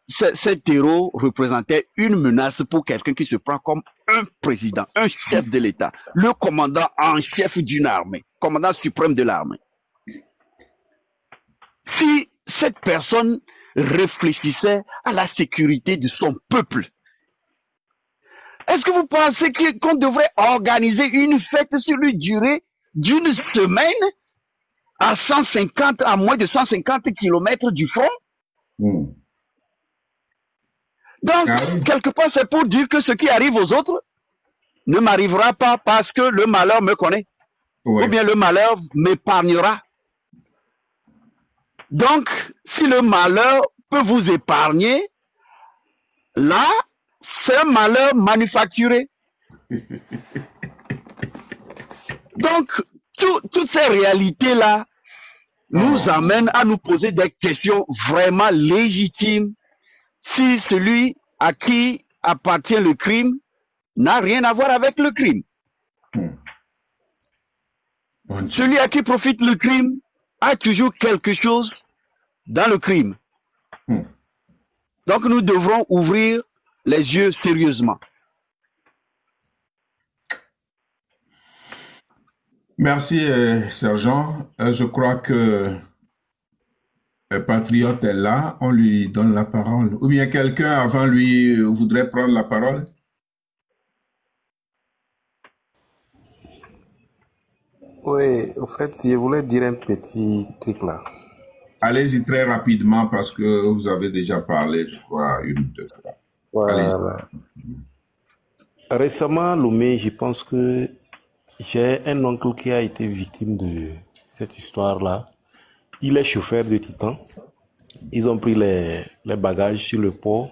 cet héros représentait une menace pour quelqu'un qui se prend comme un président, un chef de l'État, le commandant en chef d'une armée, commandant suprême de l'armée. Si cette personne réfléchissait à la sécurité de son peuple, est-ce que vous pensez qu'on devrait organiser une fête sur une durée d'une semaine à moins de 150 kilomètres du front? Donc, quelque part, c'est pour dire que ce qui arrive aux autres ne m'arrivera pas parce que le malheur me connaît. Ou bien le malheur m'épargnera. Donc, si le malheur peut vous épargner, là, c'est un malheur manufacturé. Donc, toutes ces réalités-là nous amènent à nous poser des questions vraiment légitimes si celui à qui appartient le crime n'a rien à voir avec le crime. Celui à qui profite le crime a toujours quelque chose dans le crime. Donc nous devrons ouvrir les yeux sérieusement. Merci, sergent. Je crois que le patriote est là. On lui donne la parole. Ou bien quelqu'un avant lui voudrait prendre la parole? Oui, en fait, je voulais dire un petit truc là. Allez-y très rapidement parce que vous avez déjà parlé, je crois, une, deux, trois. Voilà. Récemment, Lomé, je pense que j'ai un oncle qui a été victime de cette histoire-là. Il est chauffeur de Titan. Ils ont pris les bagages sur le port.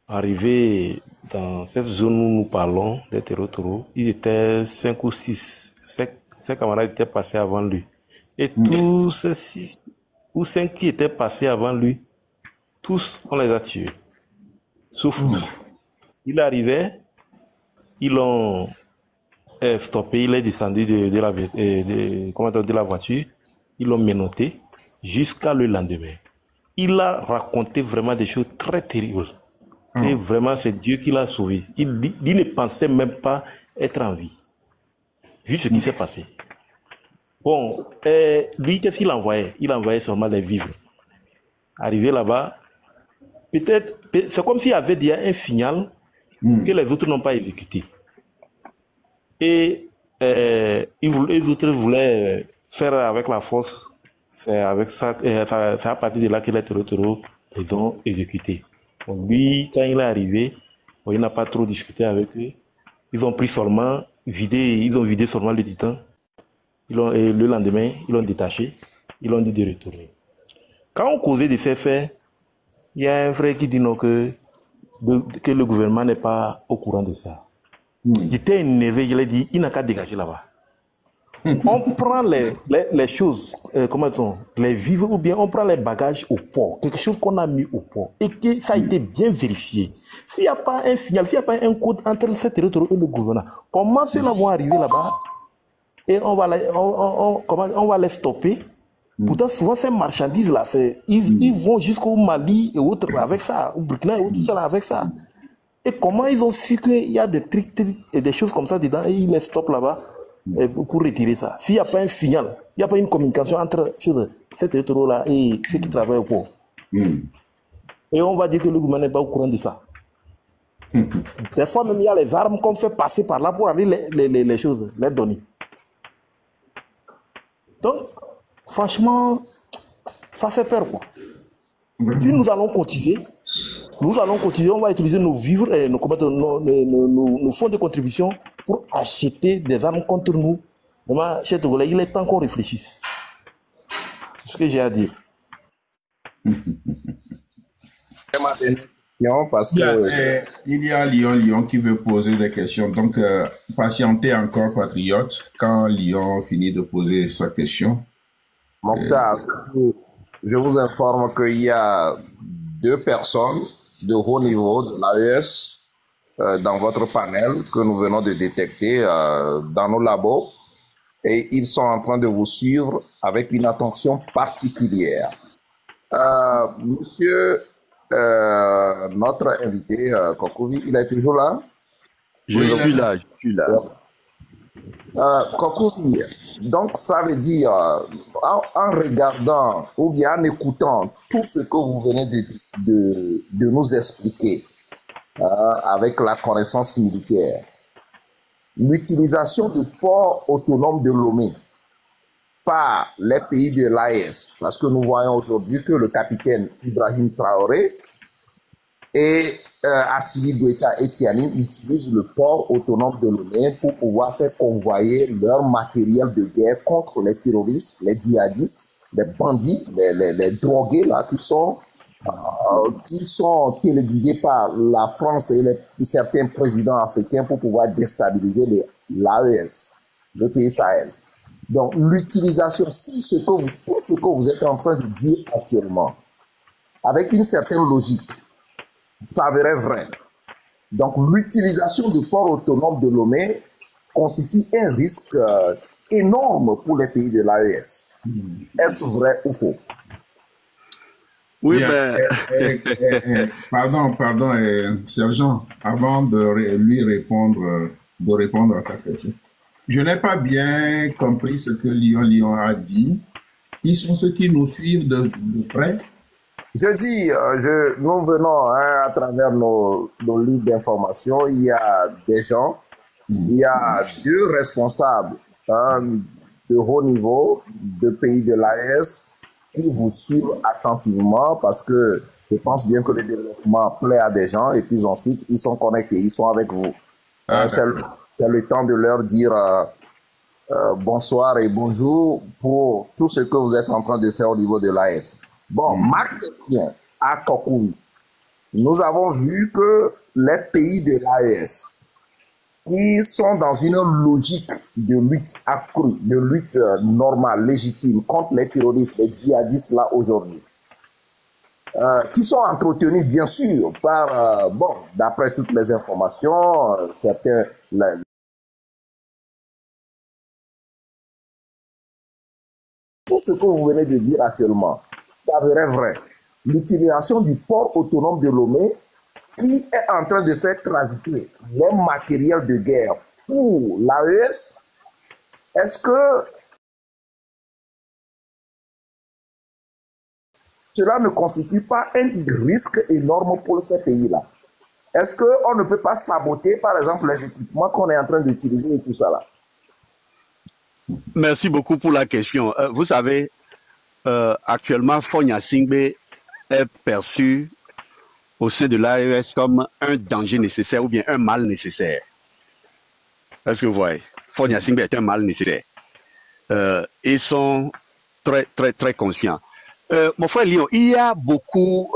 Arrivé dans cette zone où nous parlons, des Toro, ils étaient 5 ou 6. Ses camarades étaient passés avant lui. Et tous ces 6 ou 5 qui étaient passés avant lui, tous, on les a tués. Sauf lui. Il arrivait, ils l'ont stoppé, il est descendu de la voiture, ils l'ont menotté jusqu'à le lendemain. Il a raconté vraiment des choses très terribles. Et vraiment, c'est Dieu qui l'a sauvé. Il ne pensait même pas être en vie. Vu ce qui s'est passé. Bon, lui, qu'est-ce qu'il envoyait? Il envoyait seulement les vivres. Arrivé là-bas, peut-être, c'est comme s'il y avait déjà un signal que les autres n'ont pas exécuté. Et les autres voulaient faire avec la force. C'est avec ça, c'est à partir de là que les Toro les ont exécutés. Donc lui, quand il est arrivé, bon, il n'a pas trop discuté avec eux. Ils ont pris seulement, ils ont vidé seulement le Titan. Et le lendemain, ils l'ont détaché. Ils l'ont dit de retourner. Quand on causait de ces faits, il y a un frère qui dit non que le gouvernement n'est pas au courant de ça. Il était énervé, je l'ai dit, il n'a qu'à dégager là-bas. On prend les choses, les vivres ou bien on prend les bagages au port, quelque chose qu'on a mis au port et que ça a été bien vérifié. S'il n'y a pas un signal, s'il n'y a pas un code entre ce territoire et le gouvernement, comment ceux-là vont arriver là-bas et on va les stopper? Pourtant, souvent ces marchandises-là, ils vont jusqu'au Mali et autres avec ça, au Burkina et autres ça avec ça. Et comment ils ont su qu'il y a des trucs et des choses comme ça dedans et ils les stoppent là-bas pour retirer ça? S'il n'y a pas un signal, il n'y a pas une communication entre cet territoire-là et ceux qui travaillent au port. Et on va dire que le gouvernement n'est pas au courant de ça. Des fois même, il y a les armes qu'on fait passer par là pour aller les choses, les donner. Donc, franchement, ça fait peur, quoi. Si nous allons continuer, on va utiliser nos vivres et nos fonds de contribution pour acheter des armes contre nous. Vraiment, chers Togolais, il est temps qu'on réfléchisse. C'est ce que j'ai à dire. Parce que il y a Lyon qui veut poser des questions. Donc, patientez encore, patriote, quand Lyon finit de poser sa question. Mokhtar, je vous informe qu'il y a 2 personnes de haut niveau de l'AES dans votre panel que nous venons de détecter dans nos labos et ils sont en train de vous suivre avec une attention particulière. Monsieur, notre invité, Kokovi, il est toujours là? Je Oui, suis là, je suis là. Kokovi, donc ça veut dire, en regardant ou bien en écoutant tout ce que vous venez de nous expliquer avec la connaissance militaire, l'utilisation du port autonome de Lomé par les pays de l'AES, parce que nous voyons aujourd'hui que le capitaine Ibrahim Traoré et Assimi Goïta et Tianine utilisent le port autonome de Lomé pour pouvoir faire convoyer leur matériel de guerre contre les terroristes, les djihadistes, les bandits, les drogués là, qui sont téléguidés par la France et certains présidents africains pour pouvoir déstabiliser l'AES, le pays Sahel. Donc, l'utilisation, tout ce que vous êtes en train de dire actuellement, avec une certaine logique, s'avérait vrai. Donc, l'utilisation du port autonome de Lomé constitue un risque énorme pour les pays de l'AES. Est-ce vrai ou faux? Oui, bien. Pardon, sergent, avant de lui répondre à sa question. Je n'ai pas bien compris ce que Lyon a dit. Qui sont ceux qui nous suivent de près? Je dis, nous venons à travers nos livres d'information, il y a des gens, il y a 2 responsables de haut niveau de pays de l'AES qui vous suivent attentivement parce que je pense bien que le développement plaît à des gens et puis ensuite ils sont connectés, ils sont avec vous. C'est le temps de leur dire bonsoir et bonjour pour tout ce que vous êtes en train de faire au niveau de l'AES. Bon, ma question à Kokovi, nous avons vu que les pays de l'AES qui sont dans une logique de lutte accrue, de lutte normale, légitime contre les terroristes, les djihadistes là aujourd'hui, qui sont entretenus bien sûr par, bon, d'après toutes les informations, certains... Tout ce que vous venez de dire actuellement, s'avérait vrai. L'utilisation du port autonome de Lomé qui est en train de faire transiter les matériels de guerre pour l'AES, est-ce que cela ne constitue pas un risque énorme pour ces pays-là? Est-ce qu'on ne peut pas saboter, par exemple, les équipements qu'on est en train d'utiliser et tout ça là? Merci beaucoup pour la question. Vous savez, actuellement, Fonya Singbe est perçu au sein de l'AES comme un danger nécessaire ou bien un mal nécessaire. Est-ce que vous voyez? Fonya Singbe est un mal nécessaire. Ils sont très conscients. Mon frère Lyon, il y a beaucoup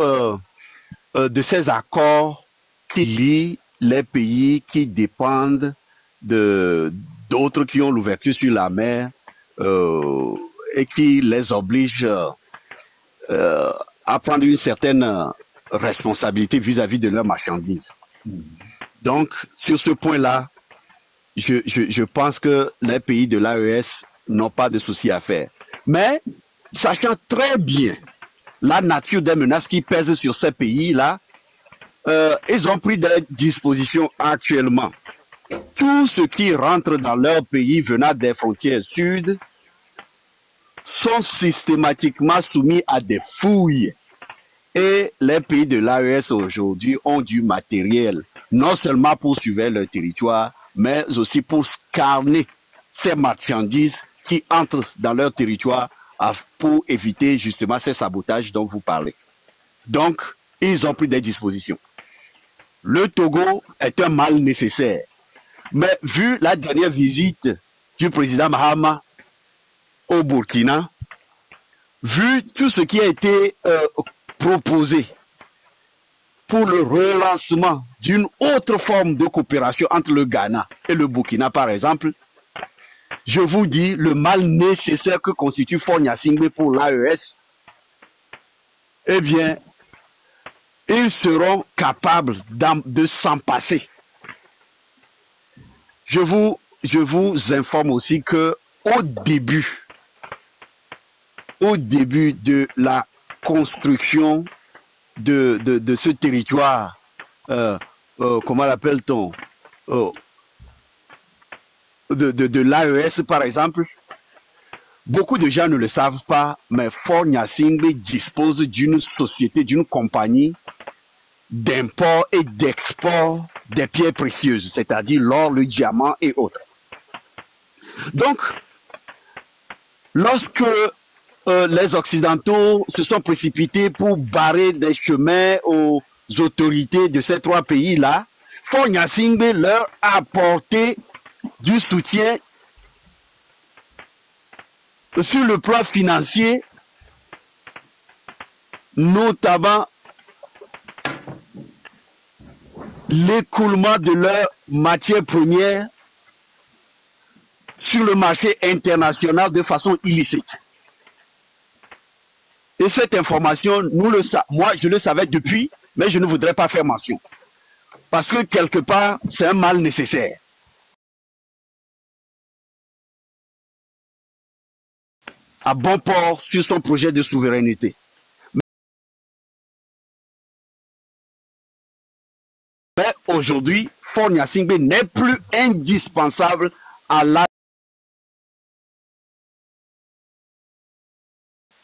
de ces accords qui lient les pays qui dépendent d'autres qui ont l'ouverture sur la mer et qui les obligent à prendre une certaine responsabilité vis-à-vis de leurs marchandises. Donc, sur ce point-là, je pense que les pays de l'AES n'ont pas de souci à faire. Mais, sachant très bien la nature des menaces qui pèsent sur ces pays-là, ils ont pris des dispositions actuellement. Tout ce qui rentre dans leur pays venant des frontières sud sont systématiquement soumis à des fouilles. Et les pays de l'AES aujourd'hui ont du matériel, non seulement pour surveiller leur territoire, mais aussi pour scanner ces marchandises qui entrent dans leur territoire pour éviter justement ces sabotages dont vous parlez. Donc, ils ont pris des dispositions. Le Togo est un mal nécessaire. Mais vu la dernière visite du président Mahama au Burkina, vu tout ce qui a été proposé pour le relancement d'une autre forme de coopération entre le Ghana et le Burkina, par exemple, je vous dis le mal nécessaire que constitue Fonya Singbe pour l'AES, eh bien, ils seront capables de s'en passer. Je vous informe aussi que au début de la construction de ce territoire, comment l'appelle-t-on, de l'AES par exemple. Beaucoup de gens ne le savent pas, mais Faure Gnassingbé dispose d'une société, d'une compagnie d'import et d'export des pierres précieuses, c'est-à-dire l'or, le diamant et autres. Donc, lorsque les Occidentaux se sont précipités pour barrer des chemins aux autorités de ces trois pays-là, Faure Gnassingbé leur a apporté du soutien sur le plan financier, notamment l'écoulement de leurs matières premières sur le marché international de façon illicite. Et cette information, moi je le savais depuis, mais je ne voudrais pas faire mention. Parce que quelque part, c'est un mal nécessaire. À bon port sur son projet de souveraineté. Mais aujourd'hui, Faure Gnassingbé n'est plus indispensable à la...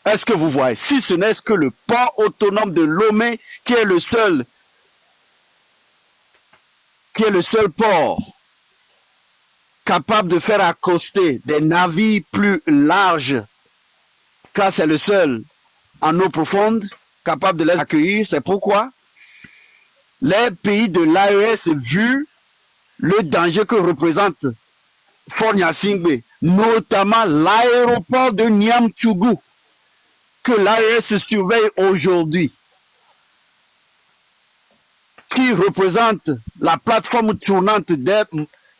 Est-ce que vous voyez? Si ce n'est que le port autonome de Lomé qui est le seul port capable de faire accoster des navires plus larges, car c'est le seul en eau profonde capable de les accueillir. C'est pourquoi les pays de l'AES, vu le danger que représente Faure Gnassingbé, notamment l'aéroport de Niamchougou, que l'AES surveille aujourd'hui, qui représente la plateforme tournante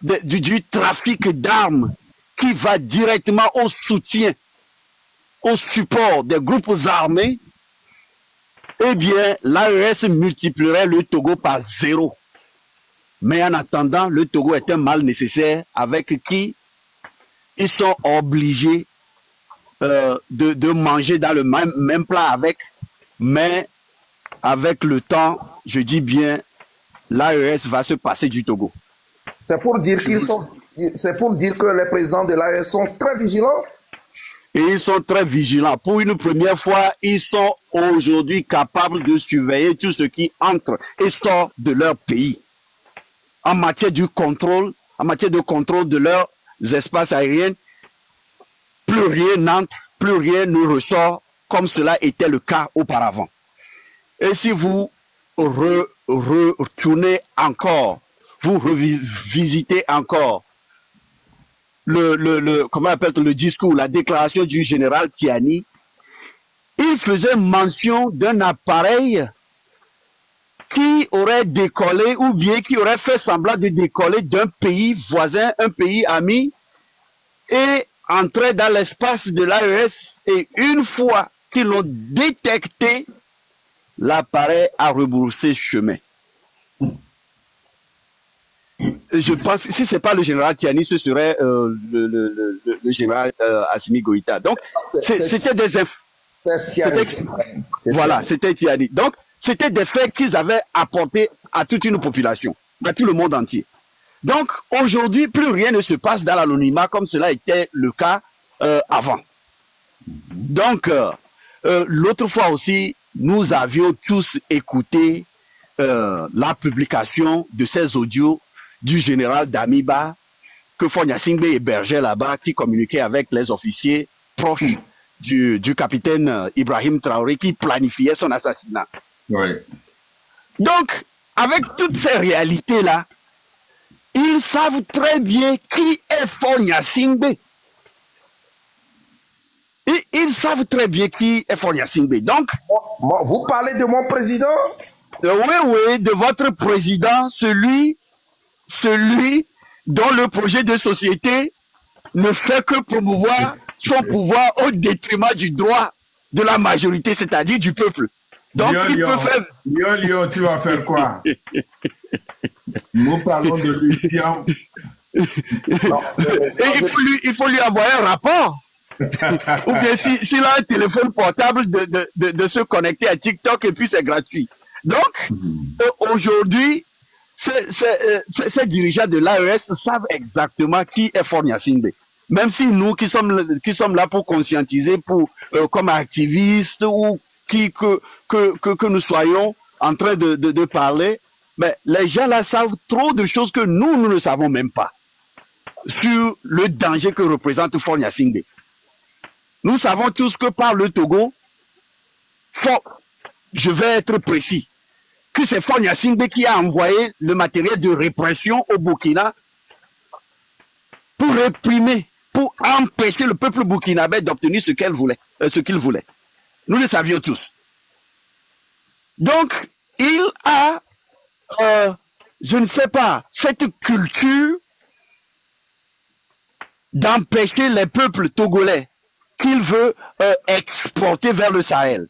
du trafic d'armes, qui va directement au soutien, au support des groupes armés, eh bien, l'AES multiplierait le Togo par 0. Mais en attendant, le Togo est un mal nécessaire avec qui ils sont obligés de manger dans le même plat avec, mais avec le temps, je dis bien, l'AES va se passer du Togo. C'est pour dire que les présidents de l'AES sont très vigilants. Et ils sont très vigilants. Pour une première fois, ils sont aujourd'hui capables de surveiller tout ce qui entre et sort de leur pays. En matière de contrôle de leurs espaces aériens, plus rien n'entre, plus rien ne ressort comme cela était le cas auparavant. Et si vous retournez encore, vous revisitez encore le discours, la déclaration du général Tiani, il faisait mention d'un appareil qui aurait décollé ou bien qui aurait fait semblant de décoller d'un pays voisin, un pays ami, et entrer dans l'espace de l'AES. Et une fois qu'ils l'ont détecté, l'appareil a rebroussé chemin. Je pense que si ce n'est pas le général Tiani, ce serait le général Assimi Goïta. Donc, c'était des voilà, c'était Tiani. Donc, c'était des faits qu'ils avaient apportés à toute une population, à tout le monde entier. Donc, aujourd'hui, plus rien ne se passe dans l'anonymat comme cela était le cas avant. Donc, l'autre fois aussi, nous avions tous écouté la publication de ces audios du général Damiba que Faure Gnassingbé hébergeait là-bas, qui communiquait avec les officiers proches du capitaine Ibrahim Traoré, qui planifiait son assassinat. Oui. Donc, avec toutes ces réalités-là, ils savent très bien qui est Faure Gnassingbé. Et ils savent très bien qui est Faure Gnassingbé. Donc, vous parlez de mon président? Oui, de votre président, celui dont le projet de société ne fait que promouvoir son pouvoir au détriment du droit de la majorité, c'est-à-dire du peuple. Donc, Lion, tu vas faire quoi? Nous parlons de lui. Et il faut lui envoyer un rapport. Ou bien s'il a un téléphone portable, de se connecter à TikTok et puis c'est gratuit. Donc, aujourd'hui, ces dirigeants de l'AES savent exactement qui est Faure Gnassingbé. Même si nous qui sommes là pour conscientiser, comme activistes ou que nous soyons en train de parler, mais les gens là savent trop de choses que nous ne savons même pas sur le danger que représente Faure Gnassingbé. Nous savons tous que par le Togo, je vais être précis, que c'est Faure Gnassingbé qui a envoyé le matériel de répression au Burkina pour réprimer, pour empêcher le peuple burkinabé d'obtenir ce qu'il voulait. Nous le savions tous. Donc, il a, je ne sais pas, cette culture d'empêcher les peuples togolais qu'il veut exporter vers le Sahel.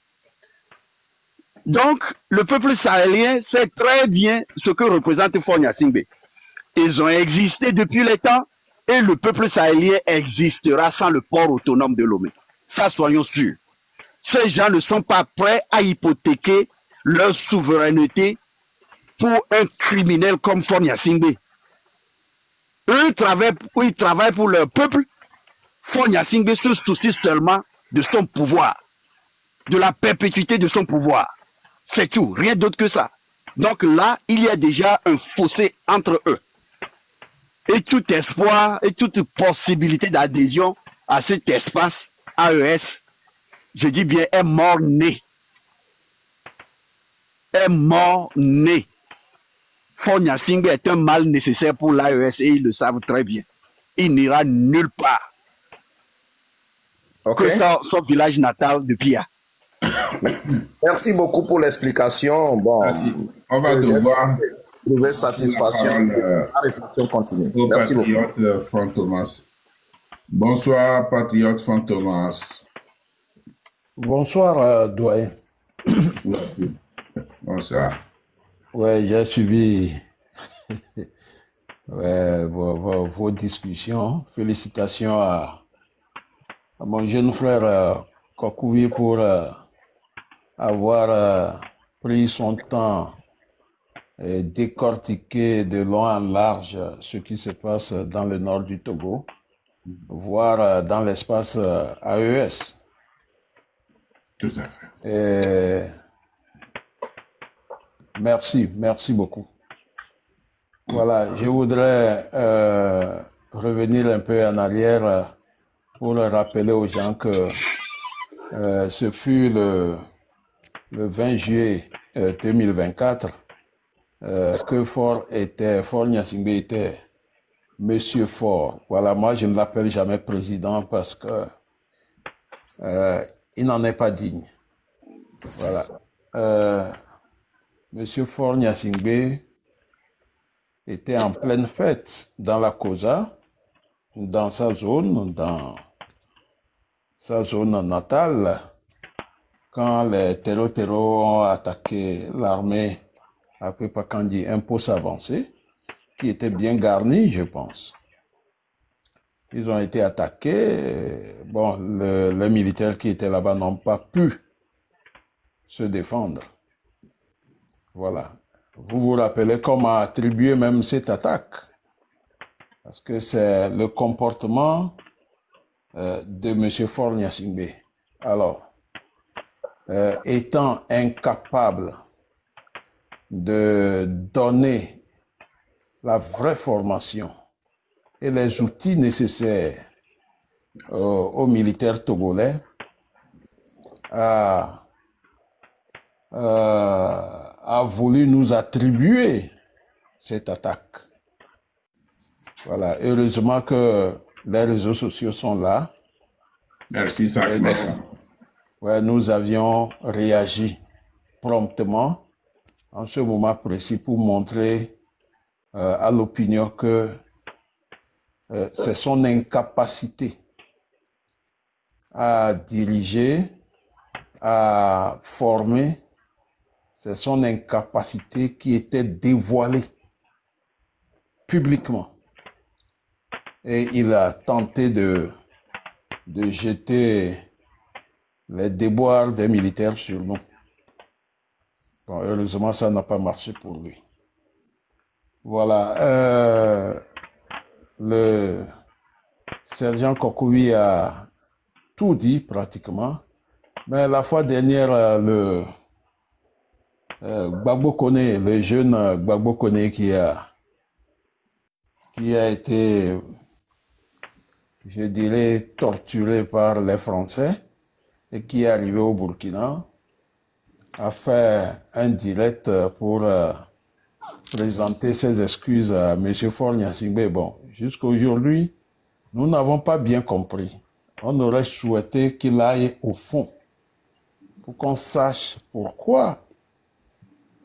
Donc, le peuple sahélien sait très bien ce que représente Faure Gnassingbé. Ils ont existé depuis les temps et le peuple sahélien existera sans le port autonome de Lomé. Ça, soyons sûrs. Ces gens ne sont pas prêts à hypothéquer leur souveraineté pour un criminel comme Faure Gnassingbé. Eux, ils travaillent pour leur peuple. Faure Gnassingbé se soucie seulement de son pouvoir, de la perpétuité de son pouvoir. C'est tout, rien d'autre que ça. Donc là, il y a déjà un fossé entre eux. Et tout espoir et toute possibilité d'adhésion à cet espace AES, je dis bien, est mort-né. Est mort-né. Faure Gnassingbé est un mal nécessaire pour l'AES et ils le savent très bien. Il n'ira nulle part. Ok. Que son village natal de Pia. Merci beaucoup pour l'explication. Bon, Merci. On va devoir trouver satisfaction. La réflexion continue. au Merci beaucoup. patriote Fantomas. Bonsoir, patriote Fantomas. Bonsoir, doyen. Merci. Bonsoir. Ouais, j'ai suivi ouais, vos discussions. Félicitations à mon jeune frère Kokouvi pour avoir pris son temps et décortiquer de long en large ce qui se passe dans le nord du Togo, voire dans l'espace AES. Tout à fait. Et merci beaucoup. Voilà, je voudrais revenir un peu en arrière pour rappeler aux gens que ce fut le 20 juillet 2024 que Faure Gnassingbé était Monsieur Faure. Voilà, moi je ne l'appelle jamais président parce que il n'en est pas digne. Voilà. Monsieur Faure Gnassingbé était en pleine fête dans la Kosa, dans sa zone natale, quand les terreaux ont attaqué l'armée à Pepakandi, un poste avancé, qui était bien garni, je pense. Ils ont été attaqués. Bon, les militaires qui étaient là-bas n'ont pas pu se défendre. Voilà. Vous vous rappelez comment attribuer même cette attaque? Parce que c'est le comportement de M. Faure Gnassingbé. Alors, étant incapable de donner la vraie formation et les outils nécessaires aux militaires togolais, a voulu nous attribuer cette attaque. Voilà, heureusement que les réseaux sociaux sont là. Merci, Sakma. Ouais, nous avions réagi promptement en ce moment précis pour montrer à l'opinion que c'est son incapacité à diriger, à former, c'est son incapacité qui était dévoilée publiquement. Et il a tenté de de jeter les déboires des militaires sur nous. Bon, heureusement, ça n'a pas marché pour lui. Voilà. Le sergent Kokoui a tout dit pratiquement. Mais la fois dernière, le Gbagbo Kone, le jeune Gbagbo Kone qui a été, je dirais, torturé par les Français et qui est arrivé au Burkina, a fait un direct pour présenter ses excuses à M. Faure Gnassingbé. Bon, jusqu'à aujourd'hui, nous n'avons pas bien compris. On aurait souhaité qu'il aille au fond pour qu'on sache pourquoi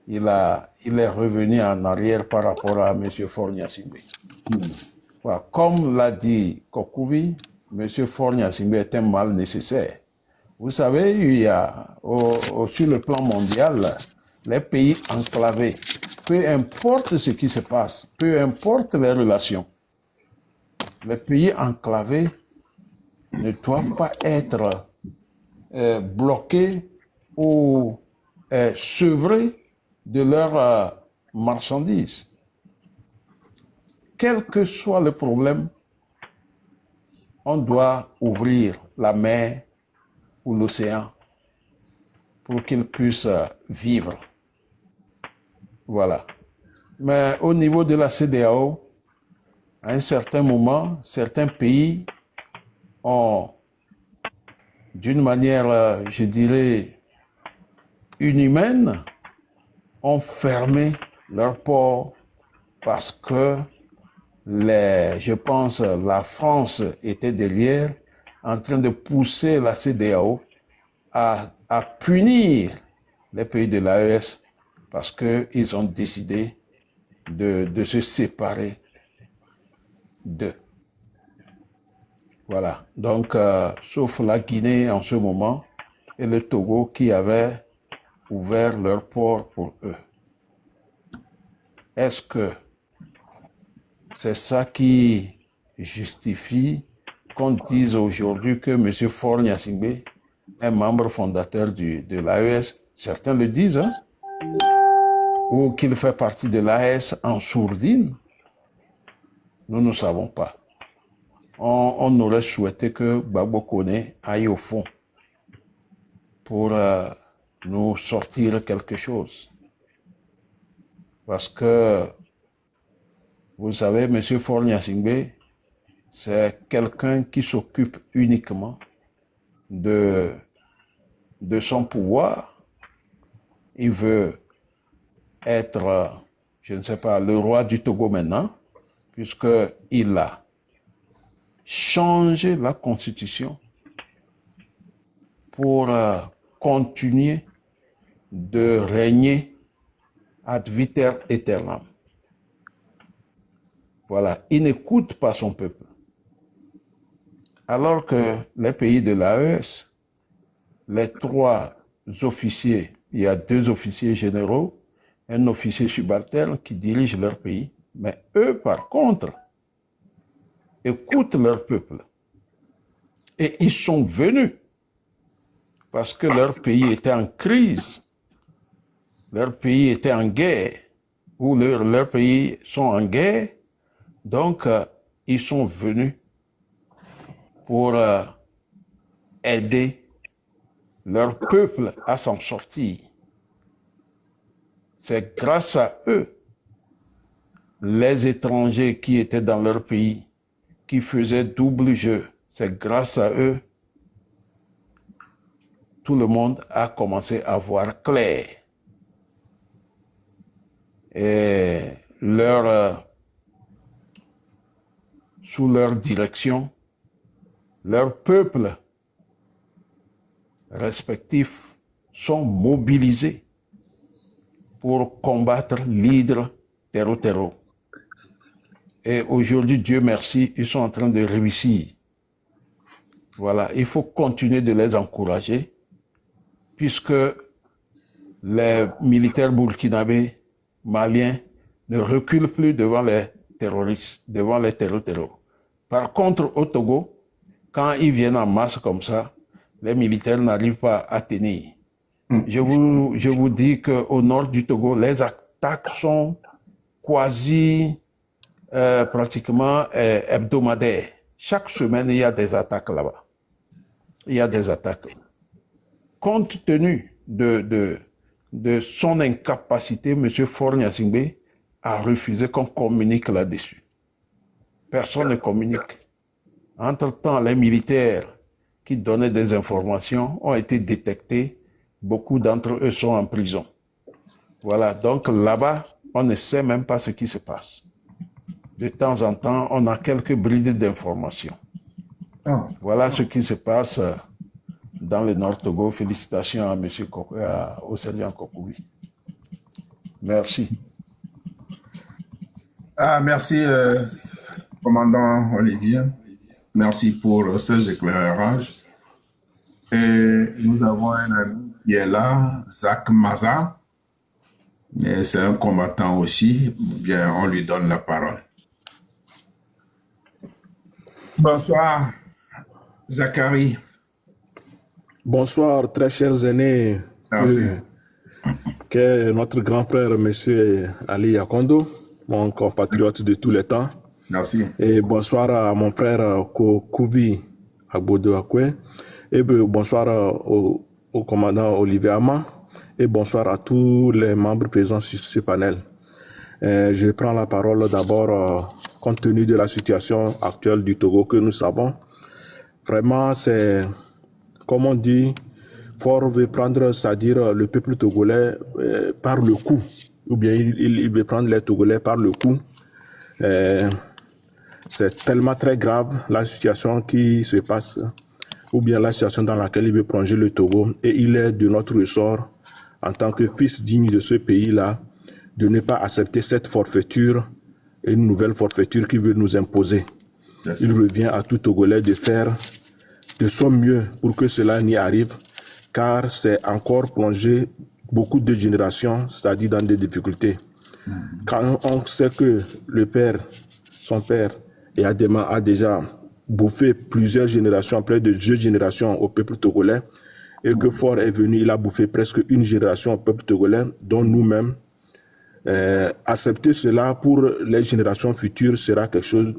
il est revenu en arrière par rapport à M. Faure Gnassingbé. Voilà. Comme l'a dit Kokoui, M. Faure Gnassingbé est un mal nécessaire. Vous savez, il y a sur le plan mondial, les pays enclavés, peu importe ce qui se passe, peu importe les relations, les pays enclavés ne doivent pas être bloqués ou sevrés de leurs marchandises. Quel que soit le problème, on doit ouvrir la mer ou l'océan pour qu'ils puissent vivre. Voilà. Mais au niveau de la CEDEAO, à un certain moment, certains pays ont, d'une manière, je dirais, inhumaine, ont fermé leurs ports parce que, je pense, la France était derrière, en train de pousser la CEDEAO à punir les pays de l'AES parce qu'ils ont décidé de se séparer d'eux. Voilà. Donc, sauf la Guinée en ce moment et le Togo qui avaient ouvert leurs ports pour eux. Est-ce que c'est ça qui justifie qu'on dise aujourd'hui que M. Faure Gnassingbé est membre fondateur de l'AES? Certains le disent, hein? Ou qu'il fait partie de l'AES en sourdine? Nous ne savons pas. On aurait souhaité que Gbagbo Kone aille au fond pour nous sortir quelque chose. Parce que, vous savez, M. Faure Gnassingbé, c'est quelqu'un qui s'occupe uniquement de son pouvoir. Il veut être, je ne sais pas, le roi du Togo maintenant, puisqu'il a changé la constitution pour continuer de régner ad vitam aeternam. Voilà, il n'écoute pas son peuple. Alors que les pays de l'AES, les 3 officiers, il y a 2 officiers généraux, un officier subalterne qui dirige leur pays, mais eux, par contre, écoutent leur peuple. Et ils sont venus parce que leur pays était en crise, leur pays était en guerre, ou leurs pays sont en guerre, donc ils sont venus pour aider leur peuple à s'en sortir. C'est grâce à eux, les étrangers qui étaient dans leur pays, qui faisaient double jeu, c'est grâce à eux, tout le monde a commencé à voir clair. Et sous leur direction, leurs peuples respectifs sont mobilisés pour combattre l'hydre Terro-Terro. Et aujourd'hui, Dieu merci, ils sont en train de réussir. Voilà, il faut continuer de les encourager, puisque les militaires burkinabés, maliens, ne reculent plus devant les terroristes, devant les Terro-Terro. Par contre, au Togo, quand ils viennent en masse comme ça, les militaires n'arrivent pas à tenir. Je vous dis qu'au nord du Togo, les attaques sont quasi pratiquement hebdomadaires. Chaque semaine, il y a des attaques là-bas. Il y a des attaques. Compte tenu de son incapacité, M. Faure Gnassingbé a refusé qu'on communique là-dessus. Personne ne communique. Entre-temps, les militaires qui donnaient des informations ont été détectés. Beaucoup d'entre eux sont en prison. Voilà, donc là-bas, on ne sait même pas ce qui se passe. De temps en temps, on a quelques brides d'informations. Voilà ce qui se passe dans le Nord Togo. Félicitations à monsieur au sergent Kokoui. Merci. Merci, commandant Olivier. Merci pour ces éclairages. Et nous avons un ami qui est là, Zach Maza. C'est un combattant aussi. Bien, on lui donne la parole. Bonsoir, Zachary. Bonsoir, très chers aînés. Merci. Que notre grand frère, M. Ali Yakondo, mon compatriote de tous les temps. Merci. Et bonsoir à mon frère Kouvi Agbodo Akwe. Et bonsoir au commandant Olivier Ama. Et bonsoir à tous les membres présents sur ce panel. Je prends la parole d'abord compte tenu de la situation actuelle du Togo que nous savons. Vraiment, c'est, comme on dit, Faure veut prendre, c'est-à-dire le peuple togolais par le cou. Ou bien il veut prendre les Togolais par le cou. C'est tellement très grave la situation qui se passe, ou bien la situation dans laquelle il veut plonger le Togo. Et il est de notre ressort, en tant que fils digne de ce pays-là, de ne pas accepter cette forfaiture, une nouvelle forfaiture qui veut nous imposer. Il revient à tout Togolais de faire de son mieux pour que cela n'y arrive, car c'est encore plonger beaucoup de générations, c'est-à-dire dans des difficultés. Quand on sait que le père, son père, Adema a déjà bouffé plusieurs générations, près de 2 générations au peuple togolais, et que Faure est venu, il a bouffé presque 1 génération au peuple togolais, dont nous-mêmes. Accepter cela pour les générations futures sera quelque chose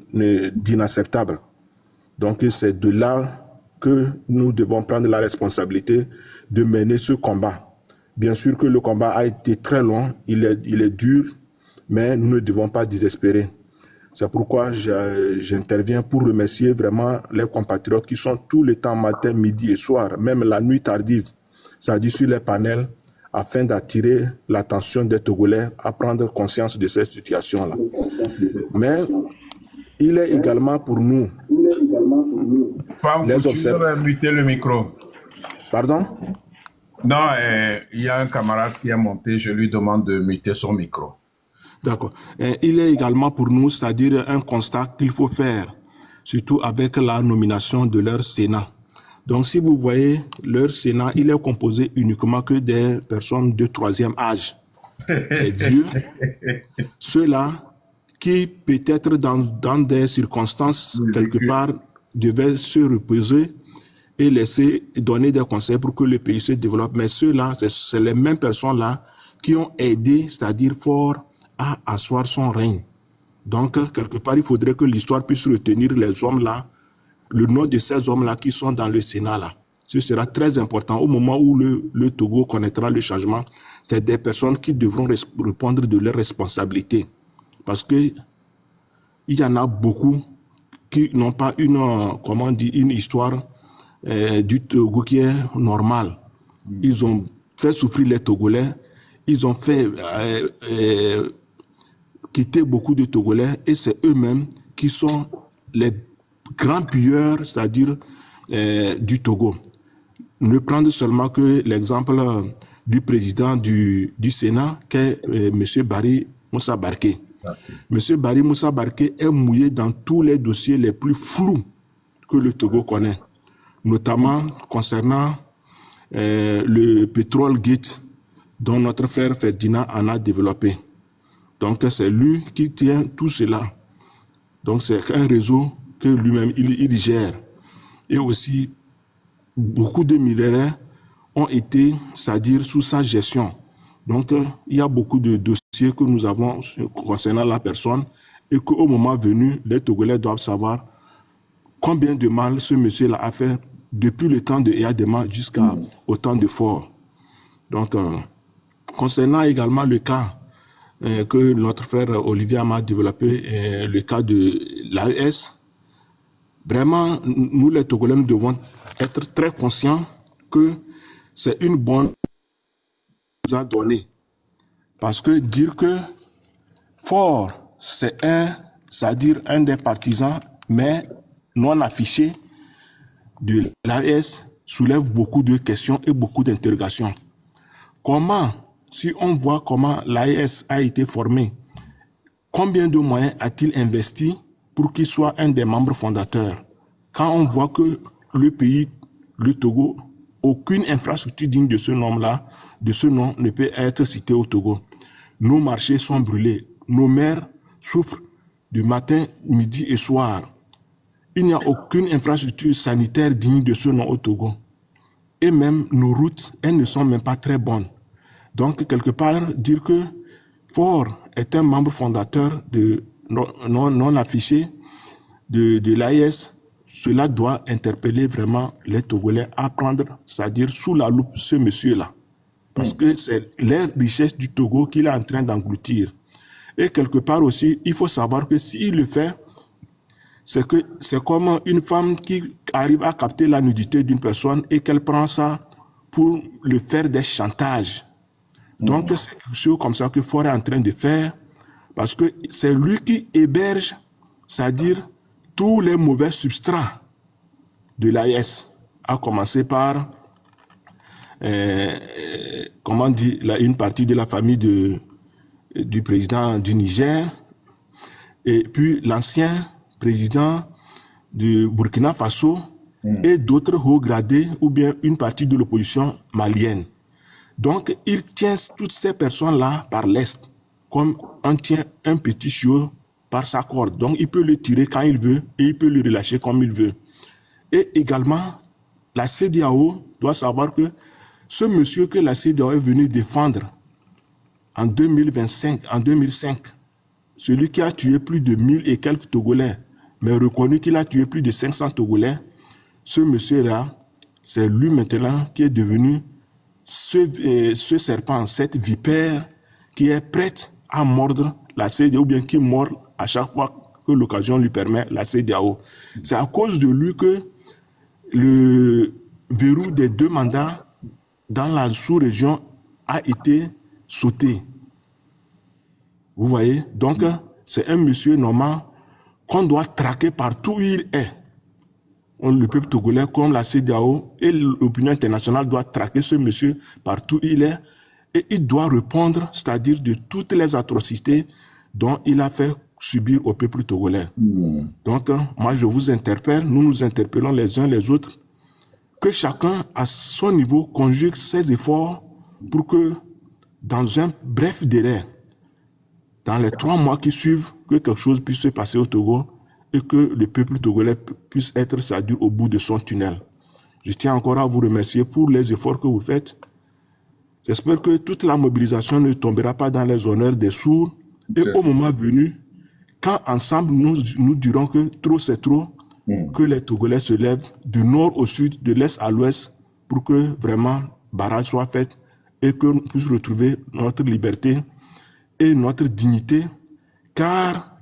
d'inacceptable. Donc c'est de là que nous devons prendre la responsabilité de mener ce combat. Bien sûr que le combat a été très long, il est dur, mais nous ne devons pas désespérer. C'est pourquoi j'interviens pour remercier vraiment les compatriotes qui sont tout le temps, matin, midi et soir, même la nuit tardive, c'est-à-dire sur les panels, afin d'attirer l'attention des Togolais à prendre conscience de cette situation-là. Mais il est également pour nous, les observateurs. Muter le micro. Pardon? Non, il y a un camarade qui est monté, je lui demande de muter son micro. D'accord. Il est également pour nous, c'est-à-dire un constat qu'il faut faire, surtout avec la nomination de leur Sénat. Donc, si vous voyez, leur Sénat, il est composé uniquement que des personnes de 3e âge. Les vieux, ceux-là qui, peut-être dans des circonstances, quelque part, devaient se reposer et laisser donner des conseils pour que le pays se développe. Mais ceux-là, c'est les mêmes personnes-là qui ont aidé, c'est-à-dire Faure, à asseoir son règne. Donc, quelque part, il faudrait que l'histoire puisse retenir les hommes-là, le nom de ces hommes-là qui sont dans le Sénat-là. Ce sera très important au moment où le Togo connaîtra le changement. C'est des personnes qui devront répondre de leurs responsabilités. Parce que il y en a beaucoup qui n'ont pas une histoire du Togo qui est normale. Ils ont fait souffrir les Togolais, ils ont fait quitter beaucoup de Togolais et c'est eux-mêmes qui sont les grands pilleurs, c'est-à-dire du Togo. Ne prendre seulement que l'exemple du président du Sénat, qui est M. Barry Moussa Barké. M. Barry Moussa Barké est mouillé dans tous les dossiers les plus flous que le Togo connaît, notamment concernant le pétrole gate dont notre frère Ferdinand en a développé. Donc c'est lui qui tient tout cela. Donc c'est un réseau que lui-même il gère. Et aussi, beaucoup de minerais ont été, c'est-à-dire sous sa gestion. Donc, il y a beaucoup de dossiers que nous avons concernant la personne et qu'au moment venu, les Togolais doivent savoir combien de mal ce monsieur-là a fait depuis le temps de Eyadema jusqu'au temps de Faure. Donc, concernant également le cas que notre frère Olivier m'a développé, le cas de l'AES, vraiment, nous les Togolais, nous devons être très conscients que c'est une bonne chose à donner. Parce que dire que Faure, c'est-à-dire un des partisans, mais non affiché de l'AES, soulève beaucoup de questions et beaucoup d'interrogations. Comment, si on voit comment l'AES a été formé, combien de moyens a-t-il investi pour qu'il soit un des membres fondateurs? Quand on voit que le pays, le Togo, aucune infrastructure digne de ce nom-là, de ce nom ne peut être citée au Togo. Nos marchés sont brûlés. Nos maires souffrent du matin, midi et soir. Il n'y a aucune infrastructure sanitaire digne de ce nom au Togo. Et même nos routes, elles ne sont même pas très bonnes. Donc, quelque part, dire que Faure est un membre fondateur non affiché de l'AES, cela doit interpeller vraiment les Togolais à prendre, c'est-à-dire sous la loupe, ce monsieur-là. Parce que c'est les richesses du Togo qu'il est en train d'engloutir. Et quelque part aussi, il faut savoir que s'il le fait, c'est comme une femme qui arrive à capter la nudité d'une personne et qu'elle prend ça pour le faire des chantages. Donc, c'est quelque chose comme ça que Faure est en train de faire, parce que c'est lui qui héberge, c'est-à-dire tous les mauvais substrats de l'AES, à commencer par, comment dit, une partie de la famille du président du Niger, et puis l'ancien président de Burkina Faso, et d'autres hauts gradés, ou bien une partie de l'opposition malienne. Donc, il tient toutes ces personnes-là par l'Est, comme on tient un petit chiot par sa corde. Donc, il peut le tirer quand il veut et il peut le relâcher comme il veut. Et également, la CEDEAO doit savoir que ce monsieur que la CEDEAO est venu défendre en 2025, en 2005, celui qui a tué plus de 1000 et quelques Togolais, mais reconnu qu'il a tué plus de 500 Togolais, ce monsieur-là, c'est lui maintenant qui est devenu ce serpent, cette vipère qui est prête à mordre la CEDEAO, ou bien qui mord à chaque fois que l'occasion lui permet la CEDEAO. C'est à cause de lui que le verrou des 2 mandats dans la sous-région a été sauté. Vous voyez? Donc, c'est un monsieur normal qu'on doit traquer partout où il est. Le peuple togolais, comme la CEDEAO et l'opinion internationale, doit traquer ce monsieur partout où il est. Et il doit répondre, c'est-à-dire de toutes les atrocités dont il a fait subir au peuple togolais. Donc, moi, je vous interpelle, nous nous interpellons les uns les autres, que chacun, à son niveau, conjugue ses efforts pour que, dans un bref délai, dans les 3 mois qui suivent, que quelque chose puisse se passer au Togo et que le peuple togolais puisse être, c'est-à-dire au bout de son tunnel. Je tiens encore à vous remercier pour les efforts que vous faites. J'espère que toute la mobilisation ne tombera pas dans les honneurs des sourds. Et au moment venu, quand ensemble nous dirons que trop c'est trop, que les Togolais se lèvent du nord au sud, de l'est à l'ouest, pour que vraiment barrage soit fait et que nous puissions retrouver notre liberté et notre dignité, car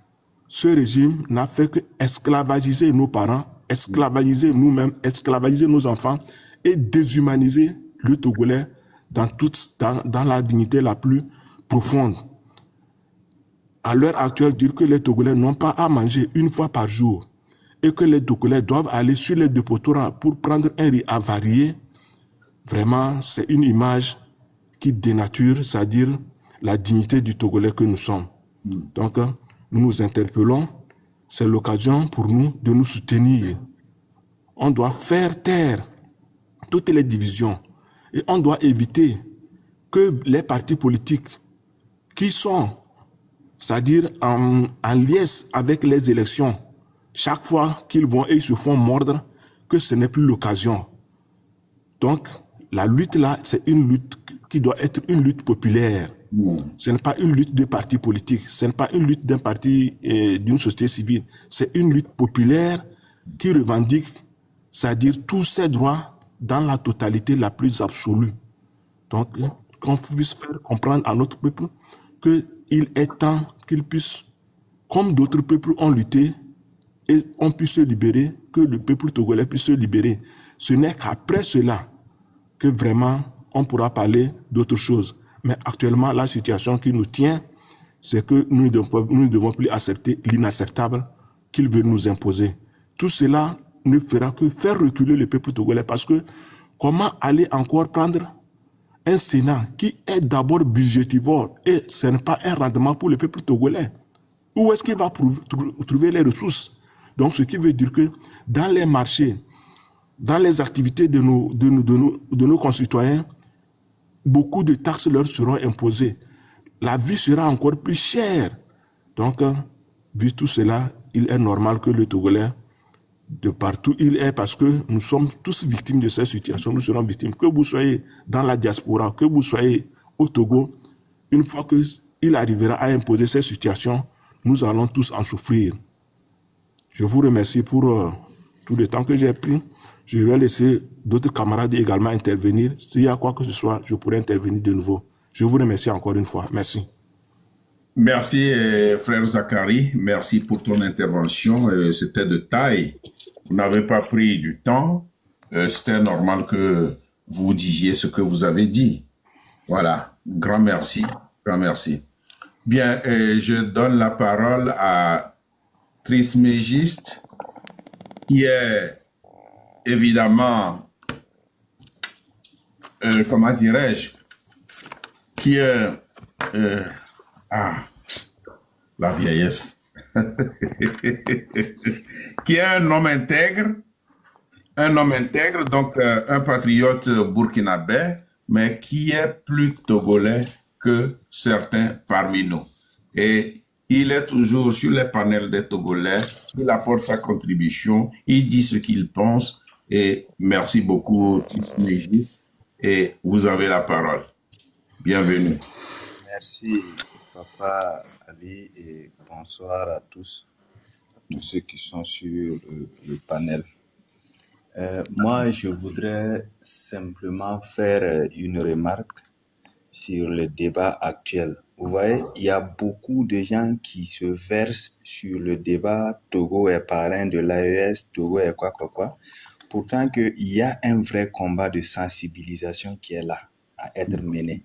ce régime n'a fait que esclavagiser nos parents, esclavagiser nous-mêmes, esclavagiser nos enfants et déshumaniser le Togolais dans la dignité la plus profonde. À l'heure actuelle, dire que les Togolais n'ont pas à manger une fois par jour et que les Togolais doivent aller sur les dépotoirs pour prendre un riz avarié, vraiment, c'est une image qui dénature, c'est-à-dire la dignité du Togolais que nous sommes. Donc, nous nous interpellons, c'est l'occasion pour nous de nous soutenir. On doit faire taire toutes les divisions et on doit éviter que les partis politiques qui sont, c'est-à-dire en liesse avec les élections, chaque fois qu'ils vont et ils se font mordre, que ce n'est plus l'occasion. Donc, la lutte là, c'est une lutte qui doit être une lutte populaire. Ce n'est pas une lutte de partis politiques, ce n'est pas une lutte d'un parti, d'une société civile. C'est une lutte populaire qui revendique, c'est-à-dire tous ses droits dans la totalité la plus absolue. Donc, qu'on puisse faire comprendre à notre peuple qu'il est temps qu'il puisse, comme d'autres peuples ont lutté, et on puisse se libérer, que le peuple togolais puisse se libérer. Ce n'est qu'après cela que vraiment on pourra parler d'autre chose. Mais actuellement, la situation qui nous tient, c'est que nous ne devons plus accepter l'inacceptable qu'il veut nous imposer. Tout cela ne fera que faire reculer le peuple togolais, parce que comment aller encore prendre un Sénat qui est d'abord budgétivore et ce n'est pas un rendement pour le peuple togolais? Où est-ce qu'il va trouver les ressources? Donc, ce qui veut dire que dans les marchés, dans les activités de nos concitoyens, beaucoup de taxes leur seront imposées. La vie sera encore plus chère. Donc, vu tout cela, il est normal que le Togolais, de partout il est, parce que nous sommes tous victimes de cette situation, nous serons victimes. Que vous soyez dans la diaspora, que vous soyez au Togo, une fois qu'il arrivera à imposer cette situation, nous allons tous en souffrir. Je vous remercie pour tout le temps que j'ai pris. Je vais laisser d'autres camarades également intervenir. S'il y a quoi que ce soit, je pourrai intervenir de nouveau. Je vous remercie encore une fois. Merci. Merci, frère Zachary. Merci pour ton intervention. C'était de taille. Vous n'avez pas pris du temps. C'était normal que vous disiez ce que vous avez dit. Voilà. Grand merci. Grand merci. Bien, je donne la parole à Trismégiste, qui est évidemment, comment dirais-je, qui est, la vieillesse, qui est un homme intègre, donc un patriote burkinabé, mais qui est plus togolais que certains parmi nous. Et il est toujours sur les panels des Togolais, il apporte sa contribution, il dit ce qu'il pense. Et merci beaucoup, Tisnégis, et vous avez la parole. Bienvenue. Merci, Papa Ali, et bonsoir à tous ceux qui sont sur le panel. Moi, je voudrais simplement faire une remarque sur le débat actuel. Vous voyez, il y a beaucoup de gens qui se versent sur le débat Togo est parrain de l'AES, Togo est quoi. Pourtant qu'il y a un vrai combat de sensibilisation qui est là, à être mené.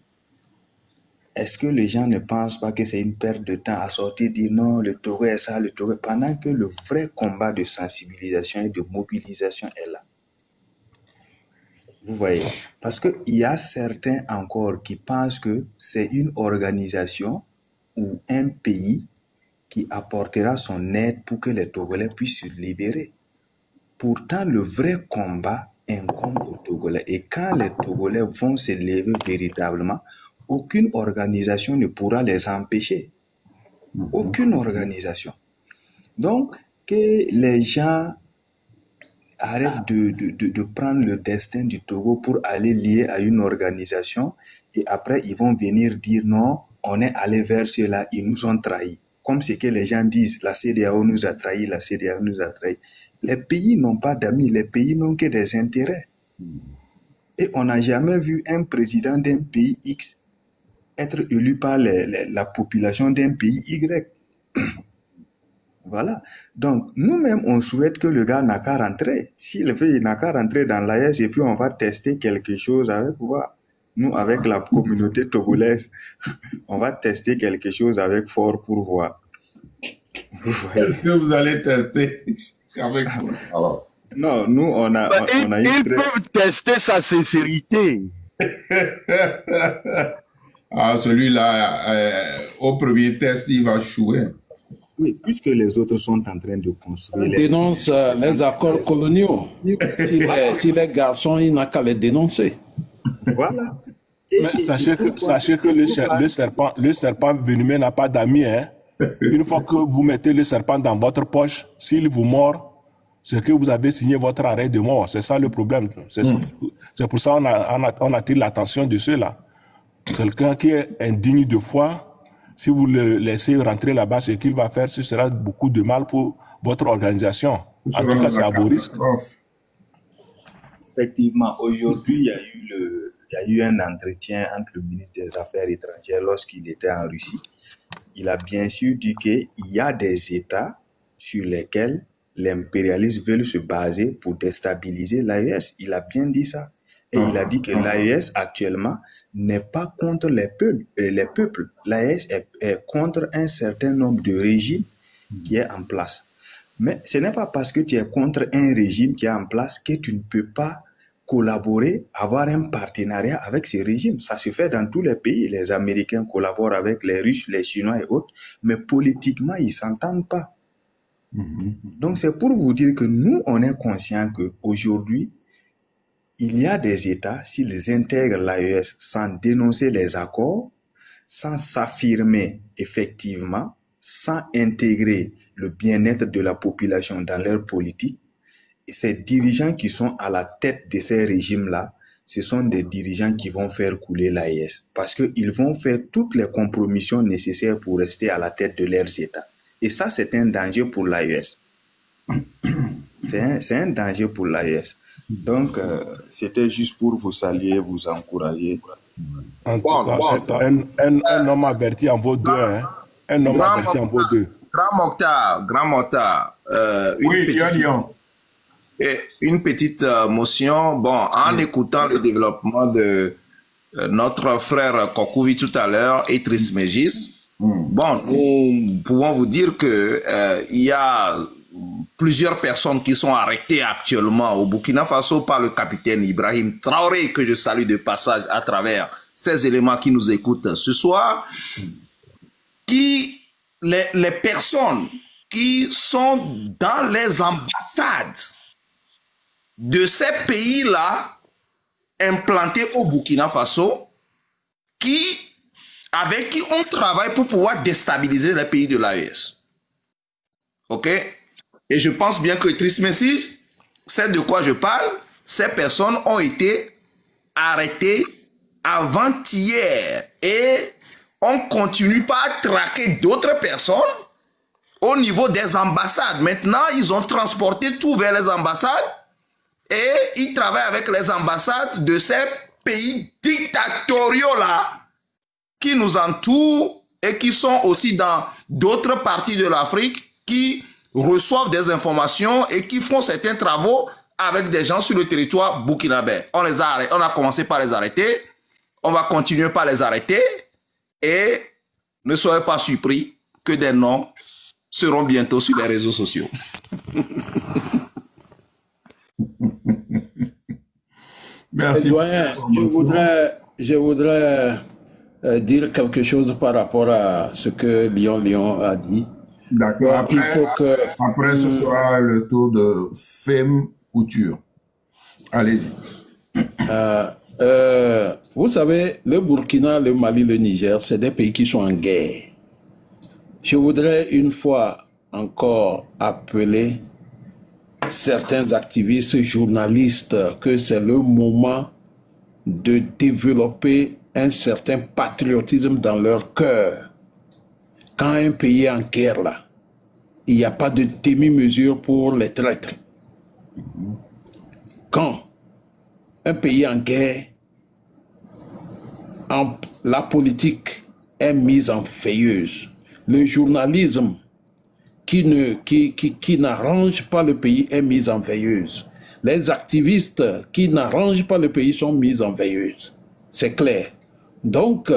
Est-ce que les gens ne pensent pas que c'est une perte de temps à sortir, dire non, le Togo est ça, le Togo, pendant que le vrai combat de sensibilisation et de mobilisation est là? Vous voyez, parce qu'il y a certains encore qui pensent que c'est une organisation ou un pays qui apportera son aide pour que les Togolais puissent se libérer. Pourtant, le vrai combat incombe aux Togolais. Et quand les Togolais vont se lever véritablement, aucune organisation ne pourra les empêcher. Aucune organisation. Donc, que les gens arrêtent de prendre le destin du Togo pour aller lier à une organisation et après ils vont venir dire non, on est allé vers cela, ils nous ont trahis. Comme ce que les gens disent, la CEDEAO nous a trahis, la CEDEAO nous a trahis. Les pays n'ont pas d'amis, les pays n'ont que des intérêts. Et on n'a jamais vu un président d'un pays X être élu par la population d'un pays Y. Voilà. Donc, nous-mêmes, on souhaite que le gars n'a qu'à rentrer. S'il veut, il n'a qu'à rentrer dans l'AES et puis on va tester quelque chose avec quoi. Nous, avec la communauté togolaise, on va tester quelque chose avec Fort pour voir. Est-ce que vous allez tester avec Fort? Alors. Non, nous, on a ils peuvent tester sa sincérité. Ah, celui-là, au premier test, il va échouer. Oui, puisque les autres sont en train de construire. Dénonce les accords coloniaux. Si les garçons, il n'a qu'à les dénoncer. Voilà. Mais sachez que le serpent venimeux n'a pas d'amis. Hein? Une fois que vous mettez le serpent dans votre poche, s'il vous mord, c'est que vous avez signé votre arrêt de mort. C'est ça le problème. C'est pour ça qu'on attire l'attention de ceux-là. Quelqu'un qui est indigne de foi, si vous le laissez rentrer là-bas, ce qu'il va faire, ce sera beaucoup de mal pour votre organisation. En tout cas, c'est à vos risques. Effectivement, aujourd'hui, il y a eu un entretien entre le ministre des Affaires étrangères lorsqu'il était en Russie. Il a bien sûr dit qu'il y a des États sur lesquels l'impérialisme veut se baser pour déstabiliser l'AES. Il a bien dit ça. Et il a dit que l'AES actuellement n'est pas contre les peuples. L'AES est contre un certain nombre de régimes qui est en place. Mais ce n'est pas parce que tu es contre un régime qui est en place que tu ne peux pas collaborer, avoir un partenariat avec ces régimes. Ça se fait dans tous les pays. Les Américains collaborent avec les Russes, les Chinois et autres, mais politiquement, ils ne s'entendent pas. Donc, c'est pour vous dire que nous, on est conscients qu'aujourd'hui, il y a des États, s'ils intègrent l'AES sans dénoncer les accords, sans s'affirmer effectivement, sans intégrer le bien-être de la population dans leur politique, et ces dirigeants qui sont à la tête de ces régimes-là, ce sont des dirigeants qui vont faire couler l'AES parce qu'ils vont faire toutes les compromissions nécessaires pour rester à la tête de leurs États. Et ça, c'est un danger pour l'AES. C'est un danger pour l'AES. Donc, c'était juste pour vous saluer, vous encourager. En tout cas, un homme averti en vaut deux. Hein. Un homme averti en vaut deux. Grand Mokhtar, une petite motion. Bon, en écoutant le développement de notre frère Kokuvi tout à l'heure et Trismégis, bon, nous pouvons vous dire que il y a plusieurs personnes qui sont arrêtées actuellement au Burkina Faso par le capitaine Ibrahim Traoré, que je salue de passage à travers ces éléments qui nous écoutent ce soir, les personnes qui sont dans les ambassades de ces pays-là implantés au Burkina Faso, avec qui on travaille pour pouvoir déstabiliser les pays de l'AES. Ok? Et je pense bien que Trismégis sait de quoi je parle. Ces personnes ont été arrêtées avant-hier et on continue pas à traquer d'autres personnes au niveau des ambassades. Maintenant, ils ont transporté tout vers les ambassades et ils travaillent avec les ambassades de ces pays dictatoriaux-là qui nous entourent et qui sont aussi dans d'autres parties de l'Afrique qui reçoivent des informations et qui font certains travaux avec des gens sur le territoire burkinabé. On a commencé par les arrêter, on va continuer par les arrêter et ne soyez pas surpris que des noms seront bientôt sur les réseaux sociaux. Merci. Doyen, je voudrais dire quelque chose par rapport à ce que Lyon a dit. D'accord. Après, ce sera le tour de Femme Couture. Allez-y. Vous savez, le Burkina, le Mali, le Niger, c'est des pays qui sont en guerre. Je voudrais une fois encore appeler certains activistes, journalistes, que c'est le moment de développer un certain patriotisme dans leur cœur. Quand un pays est en guerre, là, il n'y a pas de demi-mesure pour les traîtres. Quand un pays est en guerre, la politique est mise en veilleuse. Le journalisme qui n'arrange pas le pays est mis en veilleuse. Les activistes qui n'arrangent pas le pays sont mis en veilleuse. C'est clair. Donc,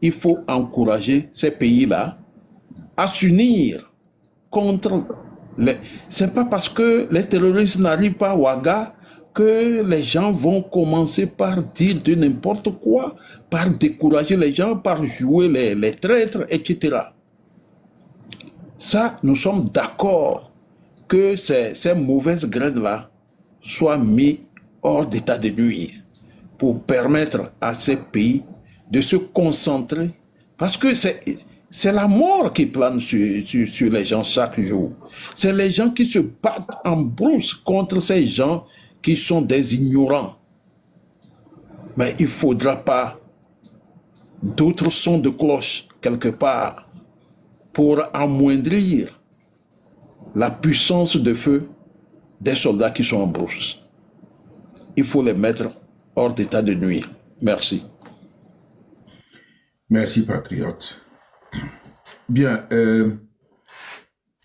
il faut encourager ces pays-là à s'unir contre les... C'est pas parce que les terroristes n'arrivent pas à Ouaga que les gens vont commencer par dire de n'importe quoi, par décourager les gens, par jouer les traîtres, etc. Ça, nous sommes d'accord que ces mauvaises graines-là soient mis hors d'état de nuire pour permettre à ces pays de se concentrer. Parce que C'est la mort qui plane sur les gens chaque jour. C'est les gens qui se battent en brousse contre ces gens qui sont des ignorants. Mais il ne faudra pas d'autres sons de cloche quelque part pour amoindrir la puissance de feu des soldats qui sont en brousse. Il faut les mettre hors d'état de nuire. Merci. Merci, patriote. Bien,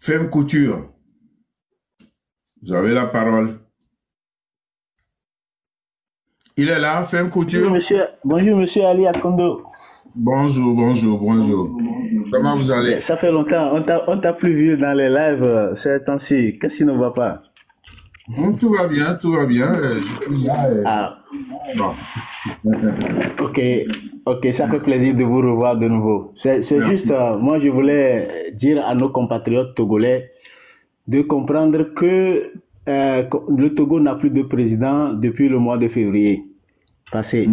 Femme Couture, vous avez la parole. Il est là, Femme Couture. Bonjour, monsieur Ali Akondo. Bonjour. Comment vous allez? Ça fait longtemps, on t'a plus vu dans les lives ces temps-ci. Qu'est-ce qui ne va pas? Tout va bien. Je suis là. Bon. Ok, ça fait plaisir de vous revoir de nouveau. C'est juste, moi je voulais dire à nos compatriotes togolais de comprendre que le Togo n'a plus de président depuis le mois de février passé.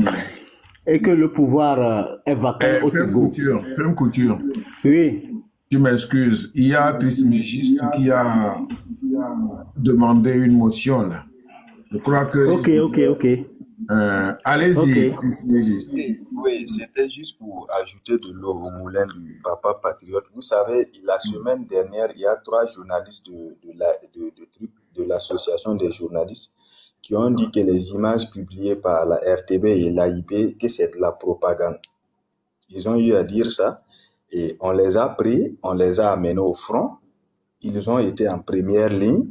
Et que le pouvoir est vacant au Togo. Femme Couture. Oui. Tu m'excuses. Il y a Trismégiste qui a demandé une motion là. Je crois que... Ok. Allez-y, Trismégiste. Oui, c'était juste pour ajouter de l'eau au moulin du papa patriote. Vous savez, la semaine dernière, il y a 3 journalistes de l'association des journalistes qui ont dit que les images publiées par la RTB et l'AIB, que c'est de la propagande. Ils ont eu à dire ça et on les a pris, on les a amenés au front. Ils ont été en première ligne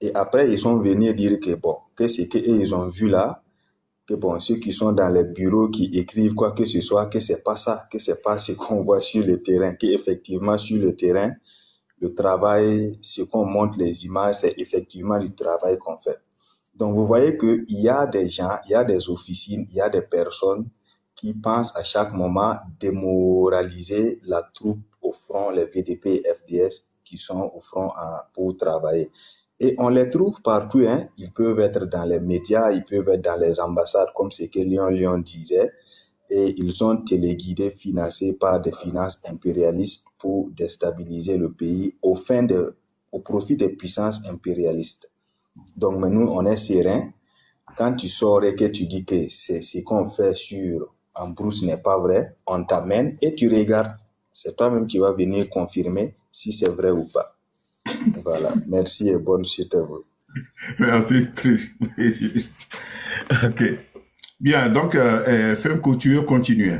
et après ils sont venus dire que bon, que ce qu'ils ont vu là, que bon, ceux qui sont dans les bureaux qui écrivent quoi que ce soit, que c'est pas ça, que c'est pas ce qu'on voit sur le terrain, qu'effectivement sur le terrain, le travail, ce qu'on montre les images, c'est effectivement le travail qu'on fait. Donc, vous voyez qu'il y a des gens, il y a des officines, il y a des personnes qui pensent à chaque moment démoraliser la troupe au front, les VDP et FDS qui sont au front pour travailler. Et on les trouve partout, hein. Ils peuvent être dans les médias, ils peuvent être dans les ambassades, comme ce que Lyon disait. Et ils sont téléguidés, financés par des finances impérialistes pour déstabiliser le pays au profit des puissances impérialistes. Donc, mais nous, on est serein. Quand tu sors et que tu dis que c'est ce qu'on fait en brousse n'est pas vrai, on t'amène et tu regardes. C'est toi-même qui vas venir confirmer si c'est vrai ou pas. Voilà. Merci et bonne suite à vous. Merci, juste. Ok. Bien, donc, Femme Couture, continue.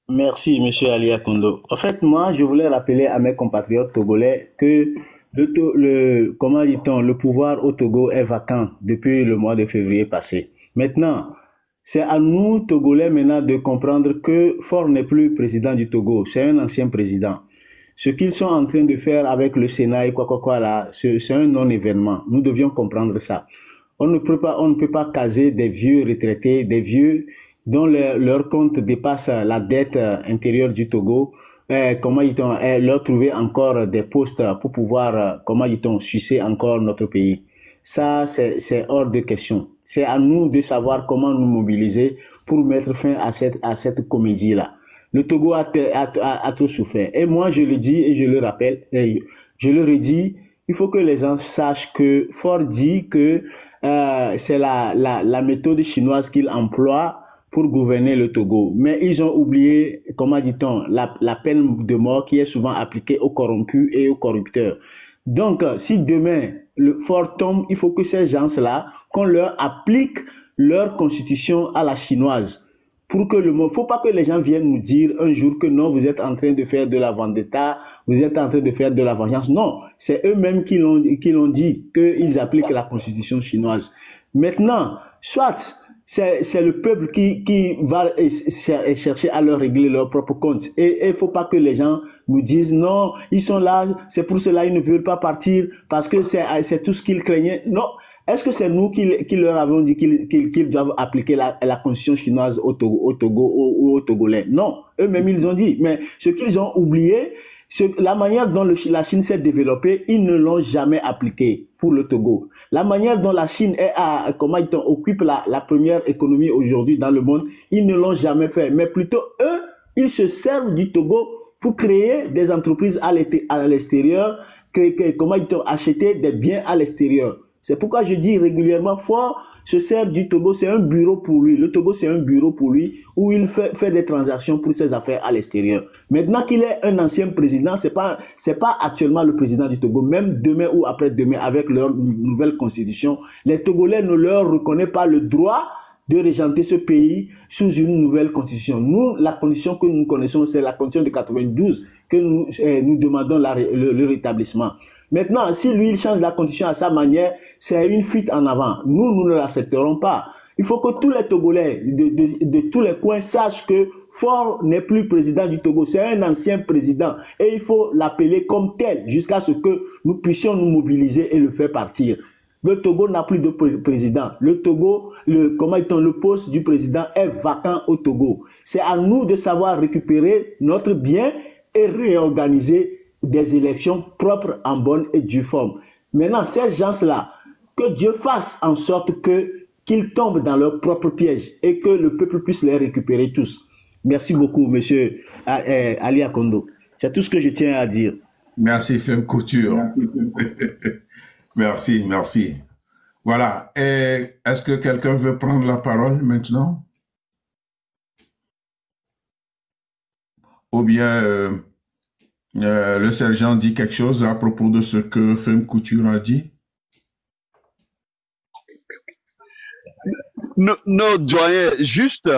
Merci, monsieur Ali Akondo. En fait, moi, je voulais rappeler à mes compatriotes togolais que le pouvoir au Togo est vacant depuis le mois de février passé. Maintenant, c'est à nous, Togolais, maintenant, de comprendre que Faure n'est plus président du Togo. C'est un ancien président. Ce qu'ils sont en train de faire avec le Sénat et quoi là, c'est un non-événement. Nous devions comprendre ça. On ne peut pas caser des vieux retraités, des vieux dont leur compte dépasse la dette intérieure du Togo. Leur trouver encore des postes pour pouvoir, sucer encore notre pays. Ça, c'est hors de question. C'est à nous de savoir comment nous mobiliser pour mettre fin à cette comédie-là. Le Togo a tout souffert. Et moi, je le dis et je le rappelle, et je le redis, il faut que les gens sachent que Faure dit que c'est la méthode chinoise qu'il emploie pour gouverner le Togo. Mais ils ont oublié, la peine de mort qui est souvent appliquée aux corrompus et aux corrupteurs. Donc, si demain le Faure tombe, il faut que ces gens-là, qu'on leur applique leur constitution à la chinoise. Il ne faut pas que les gens viennent nous dire un jour que non, vous êtes en train de faire de la vendetta, vous êtes en train de faire de la vengeance. Non, c'est eux-mêmes qui l'ont dit, qu'ils appliquent la constitution chinoise. Maintenant, soit c'est le peuple qui va chercher à leur régler leur propre compte. Et il ne faut pas que les gens nous disent non, ils sont là, c'est pour cela ils ne veulent pas partir parce que c'est tout ce qu'ils craignaient. Non. Est-ce que c'est nous qui leur avons dit qu'ils doivent appliquer la constitution chinoise au Togo ou aux Togolais? Non, eux-mêmes ils ont dit. Mais ce qu'ils ont oublié, la manière dont la Chine s'est développée, ils ne l'ont jamais appliquée pour le Togo. La manière dont la Chine occupe la première économie aujourd'hui dans le monde, ils ne l'ont jamais fait. Mais plutôt eux, Ils se servent du Togo pour créer des entreprises à l'extérieur, comment ils ont acheté des biens à l'extérieur. C'est pourquoi je dis régulièrement, Faure se sert du Togo, c'est un bureau pour lui. Le Togo, c'est un bureau pour lui où il fait des transactions pour ses affaires à l'extérieur. Maintenant qu'il est un ancien président, c'est pas actuellement le président du Togo. Même demain ou après-demain, avec leur nouvelle constitution, les Togolais ne leur reconnaissent pas le droit de régenter ce pays sous une nouvelle constitution. Nous, la condition que nous connaissons, c'est la constitution de 92 que nous demandons le rétablissement. Maintenant, si lui, il change la constitution à sa manière, c'est une fuite en avant. Nous ne l'accepterons pas. Il faut que tous les Togolais de tous les coins sachent que Faure n'est plus président du Togo, c'est un ancien président et il faut l'appeler comme tel jusqu'à ce que nous puissions nous mobiliser et le faire partir. Le Togo n'a plus de président. Le Togo, le poste du président est vacant au Togo. C'est à nous de savoir récupérer notre bien et réorganiser des élections propres en bonne et due forme. Maintenant, ces gens-là, que Dieu fasse en sorte qu'ils tombent dans leur propre piège et que le peuple puisse les récupérer tous. Merci beaucoup, monsieur Ali Akondo. C'est tout ce que je tiens à dire. Merci, Femme Couture. Merci, merci. Voilà. Est-ce que quelqu'un veut prendre la parole maintenant? Ou bien le sergent dit quelque chose à propos de ce que Femme Couture a dit? Non, doyen, juste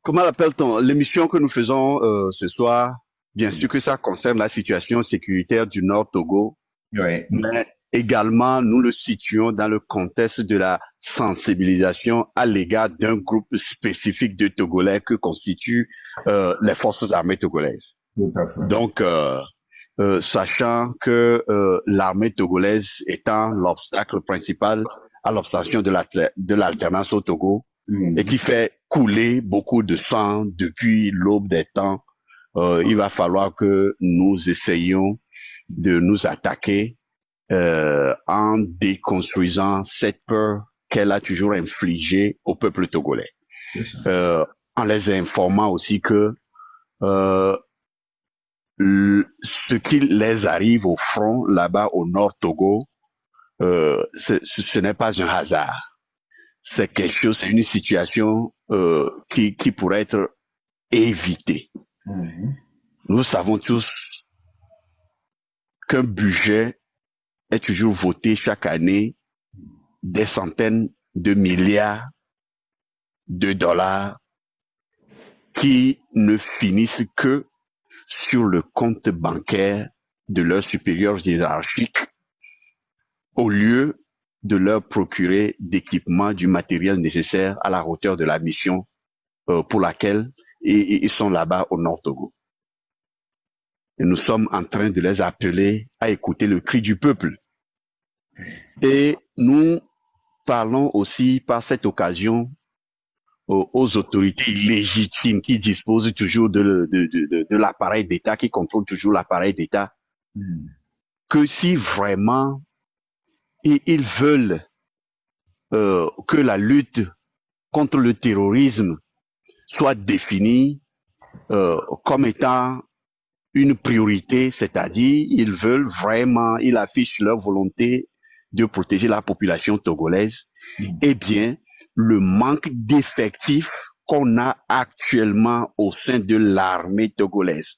comment l'appelle-t-on, l'émission que nous faisons ce soir, bien sûr que ça concerne la situation sécuritaire du Nord Togo, oui. Mais également nous le situons dans le contexte de la sensibilisation à l'égard d'un groupe spécifique de Togolais que constituent les forces armées togolaises. Tout à fait. Donc, sachant que l'armée togolaise étant l'obstacle principal à l'obtention de l'alternance au Togo, et qui fait couler beaucoup de sang depuis l'aube des temps, il va falloir que nous essayions de nous attaquer en déconstruisant cette peur qu'elle a toujours infligée au peuple togolais. En les informant aussi que ce qui les arrive au front là-bas au nord Togo, ce n'est pas un hasard. C'est quelque chose, c'est une situation qui pourrait être évitée. Nous savons tous qu'un budget est toujours voté chaque année des centaines de milliards de dollars qui ne finissent que sur le compte bancaire de leurs supérieurs hiérarchiques au lieu de leur procurer d'équipements, du matériel nécessaire à la hauteur de la mission pour laquelle ils sont là-bas au Nord Togo. Et nous sommes en train de les appeler à écouter le cri du peuple. Et nous parlons aussi par cette occasion aux autorités légitimes qui disposent toujours de l'appareil d'État, qui contrôlent toujours l'appareil d'État, que si vraiment ils veulent que la lutte contre le terrorisme soit définie comme étant une priorité, c'est-à-dire ils veulent vraiment, ils affichent leur volonté de protéger la population togolaise, eh bien, le manque d'effectifs qu'on a actuellement au sein de l'armée togolaise,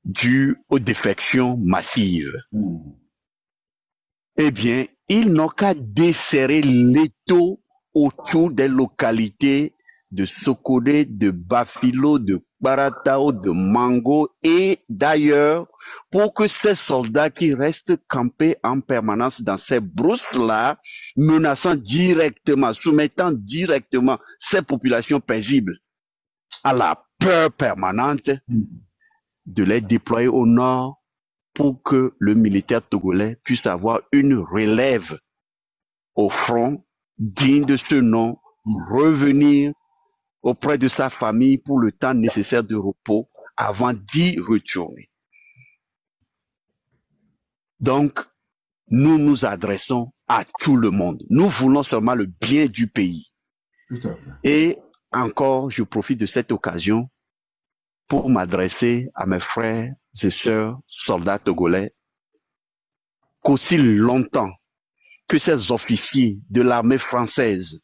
dû aux défections massives, eh bien, ils n'ont qu'à desserrer l'étau autour des localités de Sokodé, de Bafilo, de Baratao, de Mango et d'ailleurs, pour que ces soldats qui restent campés en permanence dans ces brousses-là, menaçant directement, soumettant directement ces populations paisibles à la peur permanente, de les déployer au nord pour que le militaire togolais puisse avoir une relève au front digne de ce nom, revenir auprès de sa famille pour le temps nécessaire de repos avant d'y retourner. Donc, nous nous adressons à tout le monde. Nous voulons seulement le bien du pays. Tout à fait. Et encore, je profite de cette occasion pour m'adresser à mes frères et sœurs soldats togolais qu'aussi longtemps que ces officiers de l'armée française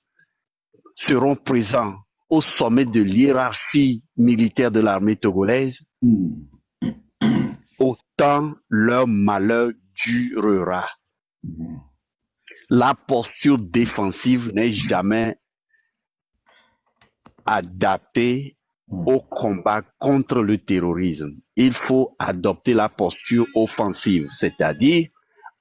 seront présents au sommet de l'hiérarchie militaire de l'armée togolaise, autant leur malheur durera. La posture défensive n'est jamais adaptée au combat contre le terrorisme. Il faut adopter la posture offensive, c'est-à-dire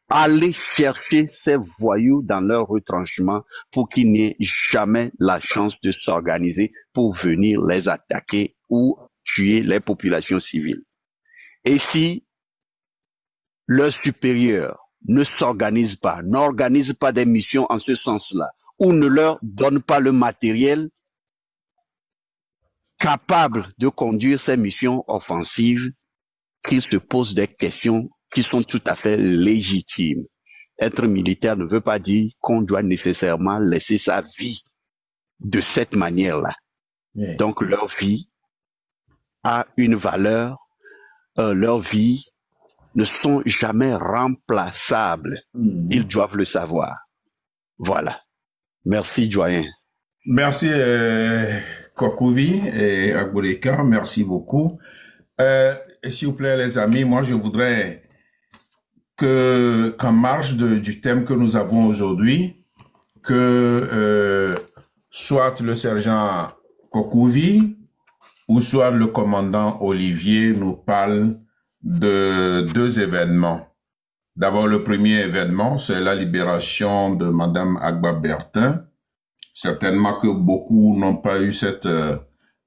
aller chercher ces voyous dans leur retranchement pour qu'ils n'aient jamais la chance de s'organiser pour venir les attaquer ou tuer les populations civiles. Et si leurs supérieurs ne s'organisent pas, n'organisent pas des missions en ce sens-là, ou ne leur donnent pas le matériel capable de conduire ces missions offensives, qu'ils se posent des questions qui sont tout à fait légitimes. Être militaire ne veut pas dire qu'on doit nécessairement laisser sa vie de cette manière-là. Yeah. Donc leur vie a une valeur, leur vie ne sont jamais remplaçables. Ils doivent le savoir. Voilà. Merci, doyen. Merci, Kokouvi et Agbouleka. Merci beaucoup. Et s'il vous plaît, les amis, moi, je voudrais qu'en marge du thème que nous avons aujourd'hui, que soit le sergent Kokouvi ou soit le commandant Olivier nous parle de deux événements. D'abord, le premier événement, c'est la libération de Madame Agba Bertin. Certainement que beaucoup n'ont pas eu cette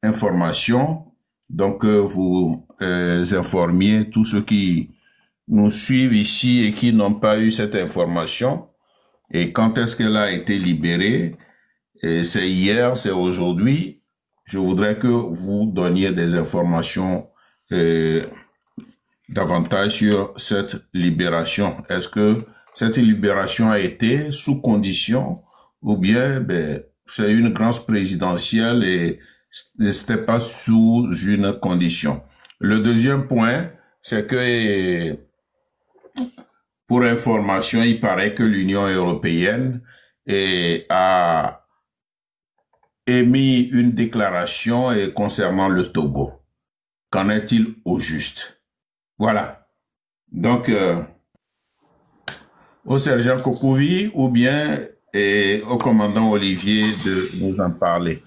information. Donc, vous informiez tous ceux qui nous suivent ici et qui n'ont pas eu cette information. Et quand est-ce qu'elle a été libérée? C'est hier, c'est aujourd'hui. Je voudrais que vous donniez des informations davantage sur cette libération. Est-ce que cette libération a été sous condition ou bien c'est une grâce présidentielle et c'était pas sous une condition? Le deuxième point, c'est que pour information, il paraît que l'Union européenne a émis une déclaration concernant le Togo. Qu'en est-il au juste? Voilà. Donc, au sergent Kokouvi ou bien au commandant Olivier de nous en parler.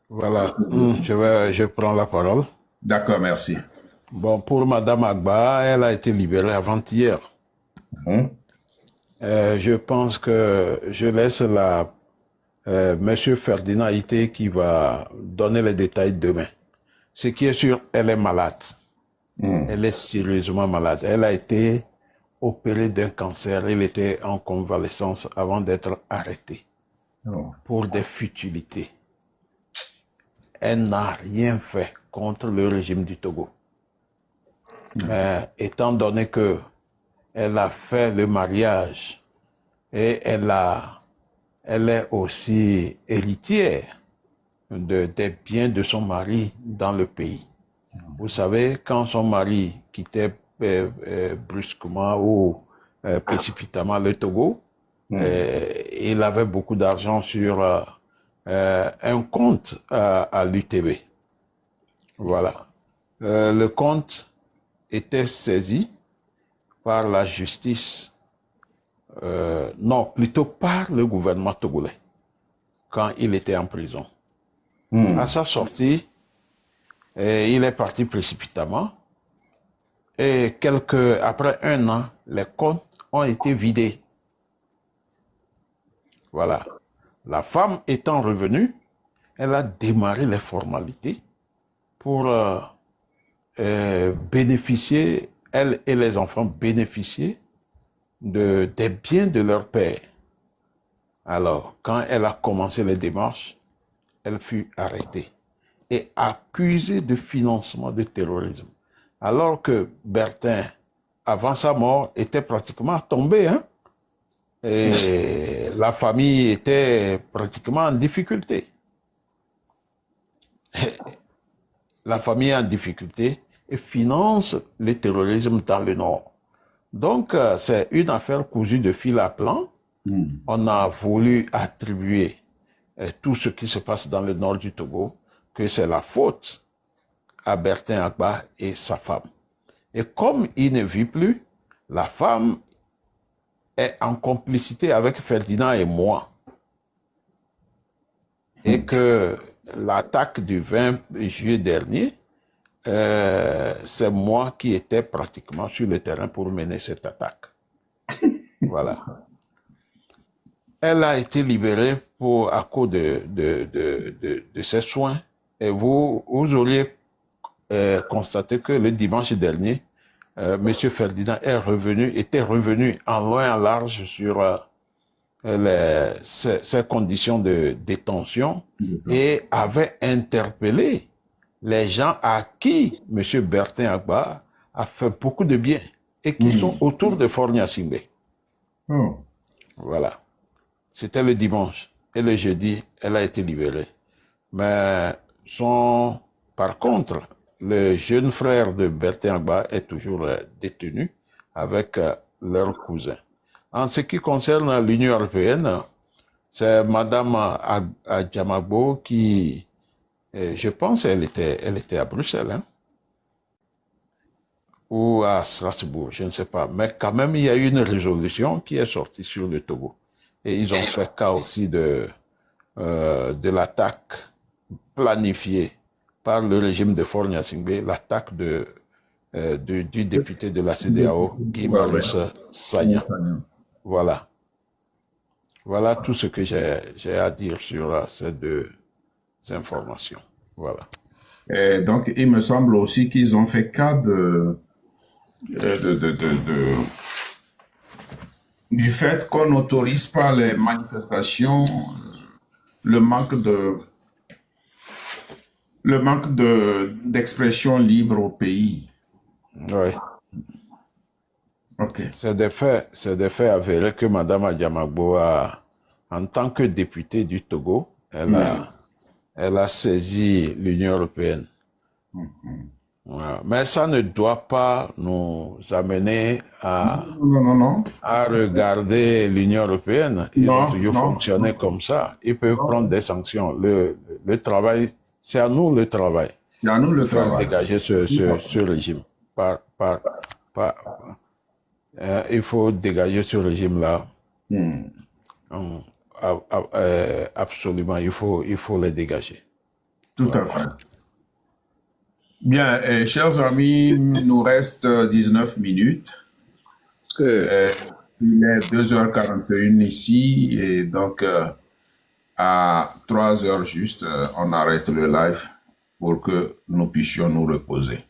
Voilà, je prends la parole. D'accord, merci. Bon, pour Madame Agba, elle a été libérée avant-hier. Je pense que je laisse Monsieur Ferdinand Haïté qui va donner les détails demain. Ce qui est sûr, elle est malade. Elle est sérieusement malade. Elle a été opérée d'un cancer. Elle était en convalescence avant d'être arrêtée pour des futilités. Elle n'a rien fait contre le régime du Togo. Mais étant donné que elle a fait le mariage et elle est aussi héritière des biens de son mari dans le pays. Vous savez, quand son mari quittait brusquement ou précipitamment le Togo, il avait beaucoup d'argent sur un compte à l'UTB. Voilà. Le compte était saisi par la justice, non, plutôt par le gouvernement togolais, quand il était en prison. À sa sortie, il est parti précipitamment et après un an, les comptes ont été vidés. Voilà. La femme étant revenue, elle a démarré les formalités pour bénéficier, elle et les enfants bénéficier des biens de leur père. Alors, quand elle a commencé les démarches, elle fut arrêtée et accusée de financement de terrorisme. Alors que Bertin, avant sa mort, était pratiquement tombé. Et la famille était pratiquement en difficulté. La famille est en difficulté et finance le terrorisme dans le Nord. Donc, c'est une affaire cousue de fil à plan. On a voulu attribuer tout ce qui se passe dans le nord du Togo, que c'est la faute à Bertin Agba et sa femme. Et comme il ne vit plus, la femme est en complicité avec Ferdinand et moi. Et que l'attaque du 20 juillet dernier, c'est moi qui étais pratiquement sur le terrain pour mener cette attaque. Voilà. Elle a été libérée à cause de ses soins. Et vous auriez constaté que le dimanche dernier, M. Ferdinand était revenu en long et en large sur ses conditions de détention et avait interpellé les gens à qui M. Bertin Agba a fait beaucoup de bien et qui sont autour de Fort Gnassingbé. Voilà. C'était le dimanche. Et le jeudi, elle a été libérée. Mais par contre, le jeune frère de Bertin Agba est toujours détenu avec leur cousin. En ce qui concerne l'Union européenne, c'est Madame Adjamagbo qui, je pense, elle était à Bruxelles, hein, ou à Strasbourg, je ne sais pas. Mais quand même, il y a eu une résolution qui est sortie sur le Togo. Et ils ont fait cas aussi de l'attaque planifiée par le régime de Fort Gnassingbé, l'attaque du député de la CEDEAO, Guy Marius Sagna. Voilà. Voilà tout ce que j'ai à dire sur ces deux informations. Voilà. Et donc, il me semble aussi qu'ils ont fait cas du fait qu'on n'autorise pas les manifestations, le manque d'expression libre au pays. Oui. Ok. C'est des faits avérés que Mme Adjamagbo en tant que députée du Togo, elle a saisi l'Union européenne. Voilà. Mais ça ne doit pas nous amener à regarder l'Union européenne. Ils ont toujours fonctionné comme ça. Ils peuvent prendre des sanctions. Le travail, c'est à nous le travail. C'est à nous le faire travail. dégager ce régime. Il faut dégager ce régime-là. Absolument, il faut les dégager. Tout à fait. Bien, chers amis, il nous reste 19 minutes. Il est 2h41 ici et donc à 3h juste, on arrête le live pour que nous puissions nous reposer.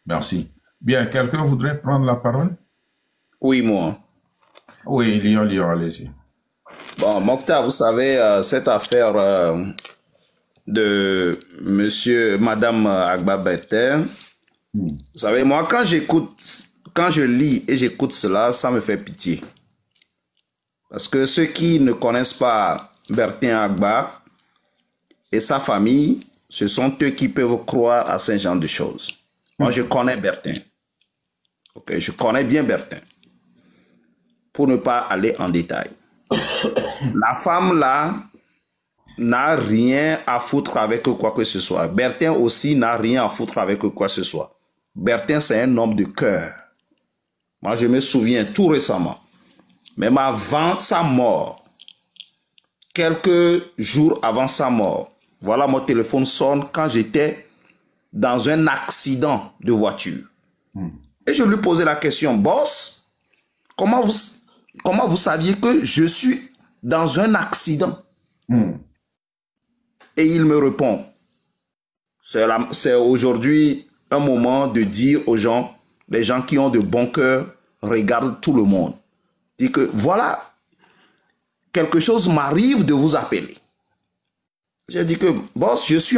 Merci. Bien, quelqu'un voudrait prendre la parole? Oui, moi. Oui, Lyon, allez-y. Bon, Mokhtar, vous savez, cette affaire de Madame Agba Bertin, vous savez, moi, quand je lis et j'écoute cela, ça me fait pitié. Parce que ceux qui ne connaissent pas Bertin Agba et sa famille, ce sont eux qui peuvent croire à ce genre de choses. Moi, je connais Bertin. Ok, je connais bien Bertin. Pour ne pas aller en détail. La femme là n'a rien à foutre avec quoi que ce soit. Bertin aussi n'a rien à foutre avec quoi que ce soit. Bertin, c'est un homme de cœur. Moi, je me souviens tout récemment, même avant sa mort, quelques jours avant sa mort, voilà, mon téléphone sonne quand j'étais dans un accident de voiture. Et je lui posais la question, boss, comment vous saviez que je suis dans un accident? Et il me répond, c'est aujourd'hui un moment de dire aux gens, les gens qui ont de bon cœur, regardent tout le monde. Dit que voilà, quelque chose m'arrive de vous appeler. J'ai dit que, boss, je suis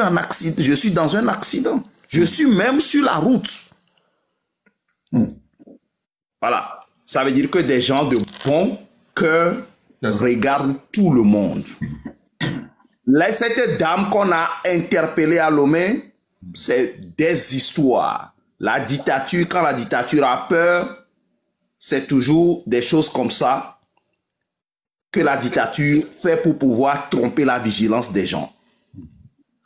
dans un accident. Je suis même sur la route. Voilà. Ça veut dire que des gens de bon cœur regarde tout le monde. Là, cette dame qu'on a interpellée à Lomé, c'est des histoires. La dictature, quand la dictature a peur, c'est toujours des choses comme ça que la dictature fait pour pouvoir tromper la vigilance des gens.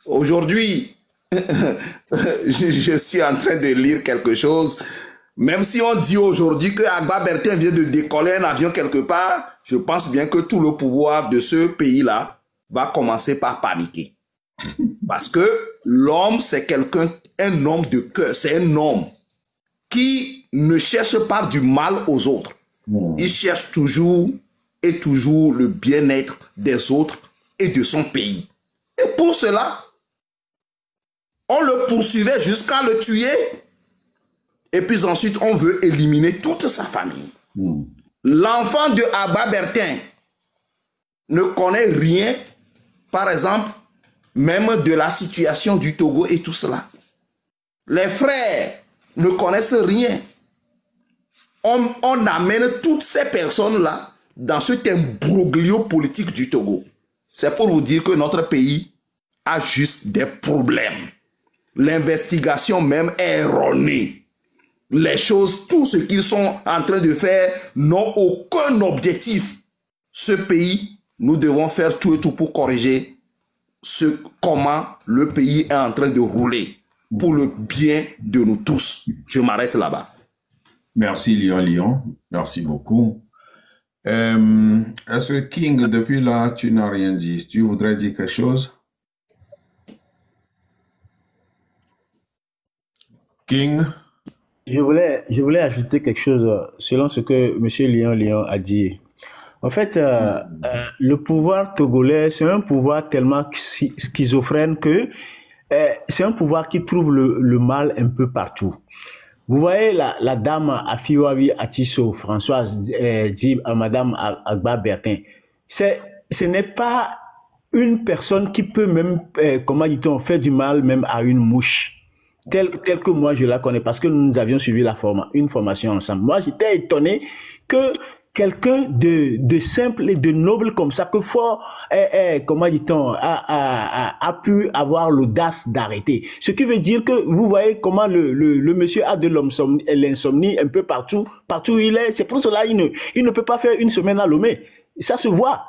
Aujourd'hui, je suis en train de lire quelque chose. Même si on dit aujourd'hui que Agba Bertin vient de décoller un avion quelque part, je pense bien que tout le pouvoir de ce pays-là va commencer par paniquer. Parce que l'homme, c'est quelqu'un, un homme de cœur, c'est un homme qui ne cherche pas du mal aux autres. Il cherche toujours et toujours le bien-être des autres et de son pays. Et pour cela, on le poursuivait jusqu'à le tuer. Et puis ensuite, on veut éliminer toute sa famille. L'enfant de Agba Bertin ne connaît rien, par exemple, même de la situation du Togo et tout cela. Les frères ne connaissent rien. On amène toutes ces personnes-là dans cet imbroglio politique du Togo. C'est pour vous dire que notre pays a juste des problèmes. L'investigation même est erronée. Les choses, tout ce qu'ils sont en train de faire n'ont aucun objectif. Ce pays, nous devons faire tout et tout pour corriger comment le pays est en train de rouler pour le bien de nous tous. Je m'arrête là-bas. Merci Lyon. Merci beaucoup. Est-ce que King, depuis là, tu n'as rien dit? Tu voudrais dire quelque chose? King? Je voulais ajouter quelque chose selon ce que M. Lyon a dit. En fait, le pouvoir togolais, c'est un pouvoir tellement schizophrène que c'est un pouvoir qui trouve le mal un peu partout. Vous voyez la dame Afiwawi Atisso, Françoise, dit à Madame Agba Bertin, ce n'est pas une personne qui peut même, comment dit-on, faire du mal même à une mouche. Telle que moi je la connais, parce que nous avions suivi une formation ensemble. Moi, j'étais étonné que quelqu'un de simple et de noble comme ça, que fort, comment dit-on, a pu avoir l'audace d'arrêter. Ce qui veut dire que vous voyez comment le monsieur a de l'insomnie un peu partout où il est. C'est pour cela qu'il ne peut pas faire une semaine à Lomé. Ça se voit.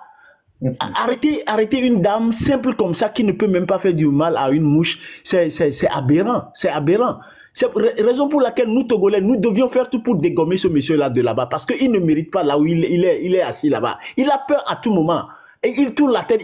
Arrêter une dame simple comme ça qui ne peut même pas faire du mal à une mouche, c'est aberrant, c'est aberrant. C'est la raison pour laquelle nous, Togolais, nous devions faire tout pour dégommer ce monsieur-là de là-bas, parce qu'il ne mérite pas là où il est assis là-bas. Il a peur à tout moment. Et il tourne la tête,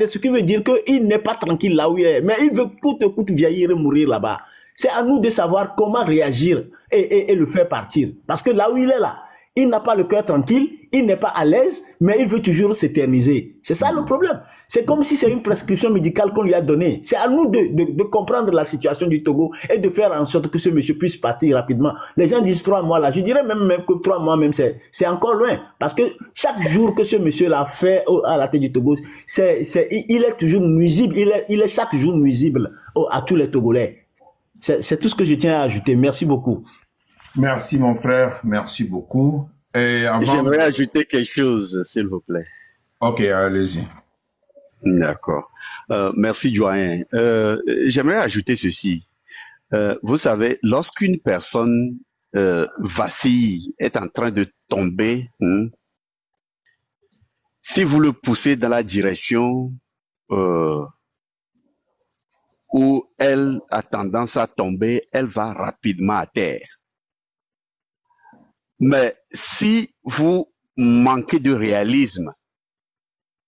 ce qui veut dire qu'il n'est pas tranquille là où il est, mais il veut coûte vieillir et mourir là-bas. C'est à nous de savoir comment réagir et le faire partir. Parce que là où il est là, il n'a pas le cœur tranquille, il n'est pas à l'aise, mais il veut toujours s'éterniser. C'est ça le problème. C'est comme si c'est une prescription médicale qu'on lui a donnée. C'est à nous de comprendre la situation du Togo et de faire en sorte que ce monsieur puisse partir rapidement. Les gens disent 3 mois là. Je dirais même que 3 mois même, c'est encore loin. Parce que chaque jour que ce monsieur-là fait à la tête du Togo, il est toujours nuisible. Il est chaque jour nuisible à tous les Togolais. C'est tout ce que je tiens à ajouter. Merci beaucoup. Merci mon frère, merci beaucoup. J'aimerais ajouter quelque chose, s'il vous plaît. Ok, allez-y. D'accord. Merci, doyen. J'aimerais ajouter ceci. Vous savez, lorsqu'une personne vacille, est en train de tomber, si vous le poussez dans la direction où elle a tendance à tomber, elle va rapidement à terre. Mais si vous manquez de réalisme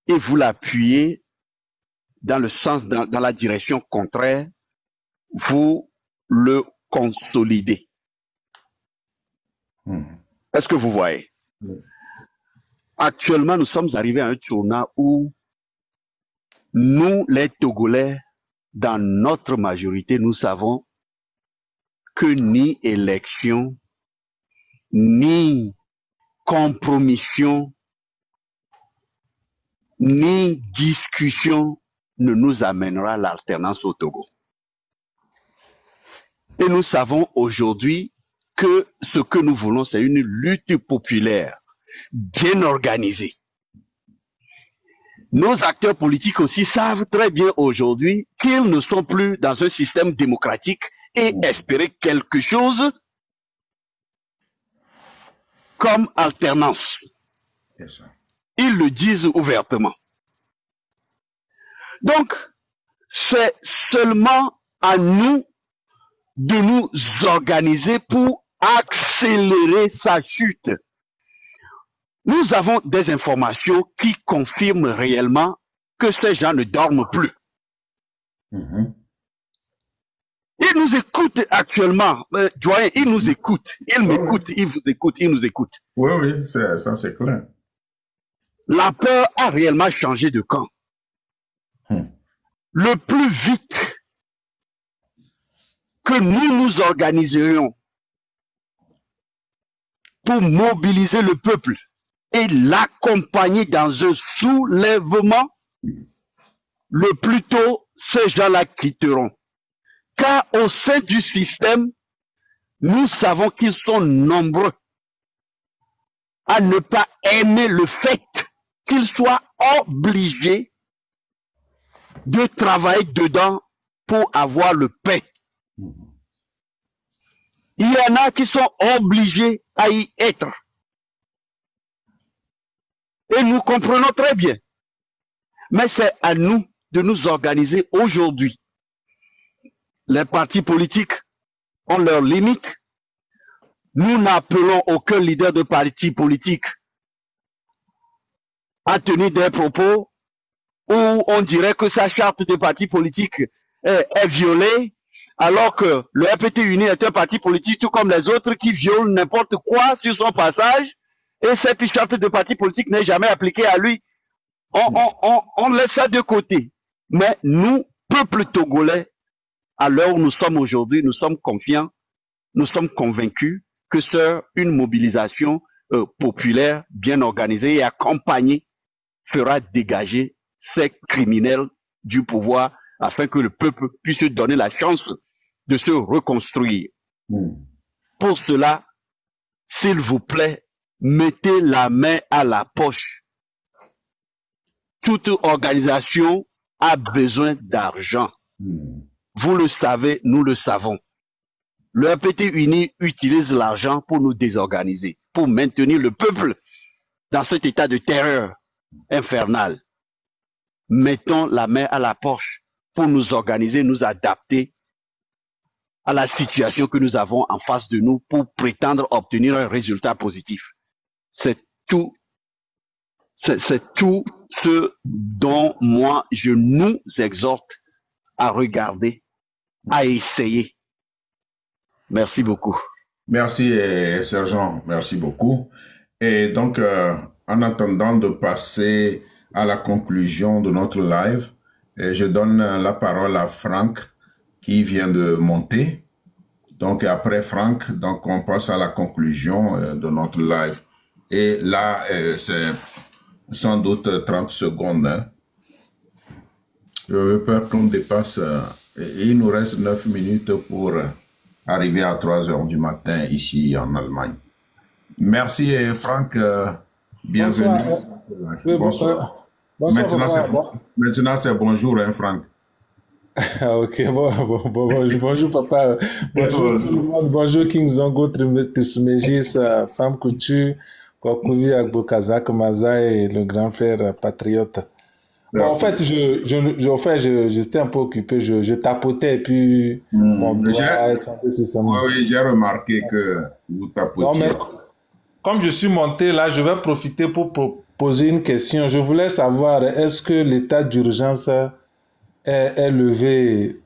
et vous l'appuyez dans le sens, dans la direction contraire, vous le consolidez. Est-ce que vous voyez? Actuellement, nous sommes arrivés à un tournant où nous, les Togolais, dans notre majorité, nous savons que ni élection, ni compromission, ni discussion ne nous amènera à l'alternance au Togo. Et nous savons aujourd'hui que ce que nous voulons, c'est une lutte populaire. bien organisée. Nos acteurs politiques aussi savent très bien aujourd'hui qu'ils ne sont plus dans un système démocratique et espérer quelque chose comme alternance. Ils le disent ouvertement. Donc, c'est seulement à nous de nous organiser pour accélérer sa chute. Nous avons des informations qui confirment réellement que ces gens ne dorment plus. Ils nous écoutent actuellement. Doyen, ils nous écoutent. Ils m'écoutent, ils vous écoutent, ils nous écoutent. Oui, oui, ça c'est clair. La peur a réellement changé de camp. Le plus vite que nous nous organiserions pour mobiliser le peuple et l'accompagner dans un soulèvement, le plus tôt ces gens-là quitteront. Car au sein du système, nous savons qu'ils sont nombreux à ne pas aimer le fait qu'ils soient obligés de travailler dedans pour avoir le pain. Il y en a qui sont obligés à y être. Et nous comprenons très bien. Mais c'est à nous de nous organiser aujourd'hui. Les partis politiques ont leurs limites. Nous n'appelons aucun leader de parti politique à tenir des propos où on dirait que sa charte de parti politique est violée, alors que le RPT Uni est un parti politique tout comme les autres qui violent n'importe quoi sur son passage, et cette charte de parti politique n'est jamais appliquée à lui. On laisse ça de côté. Mais nous, peuple togolais, à l'heure où nous sommes aujourd'hui, nous sommes confiants, nous sommes convaincus que c'est une mobilisation populaire, bien organisée et accompagnée, fera dégager ces criminels du pouvoir afin que le peuple puisse se donner la chance de se reconstruire. Pour cela, s'il vous plaît, mettez la main à la poche. Toute organisation a besoin d'argent. Vous le savez, nous le savons. Le RPT Uni utilise l'argent pour nous désorganiser, pour maintenir le peuple dans cet état de terreur infernale. Mettons la main à la poche pour nous organiser, nous adapter à la situation que nous avons en face de nous pour prétendre obtenir un résultat positif. C'est tout ce dont moi je nous exhorte à regarder, à essayer. Merci beaucoup. Merci, sergent. Merci beaucoup. Et donc, en attendant de passer à la conclusion de notre live, je donne la parole à Franck qui vient de monter. Donc, après Franck, donc on passe à la conclusion de notre live. Et là, c'est sans doute 30 secondes. Hein. Je veux pas qu'on dépasse. Il nous reste 9 minutes pour arriver à 3 heures du matin ici en Allemagne. Merci Franck, bienvenue. Bonsoir. Maintenant c'est bonjour, hein, Franck. Ok, bonjour papa. Bonjour tout le monde. Bonjour King Zongo, Trismegis, Femme Couture, Kokuvi Agbokazak Maza et le grand frère patriote. Bon, en fait, j'étais un peu occupé, je tapotais et puis mon doigt est tombé sur ça. Oui, j'ai remarqué que vous tapotiez. Non, mais comme je suis monté là, je vais profiter pour poser une question. Je voulais savoir, est-ce que l'état d'urgence est levé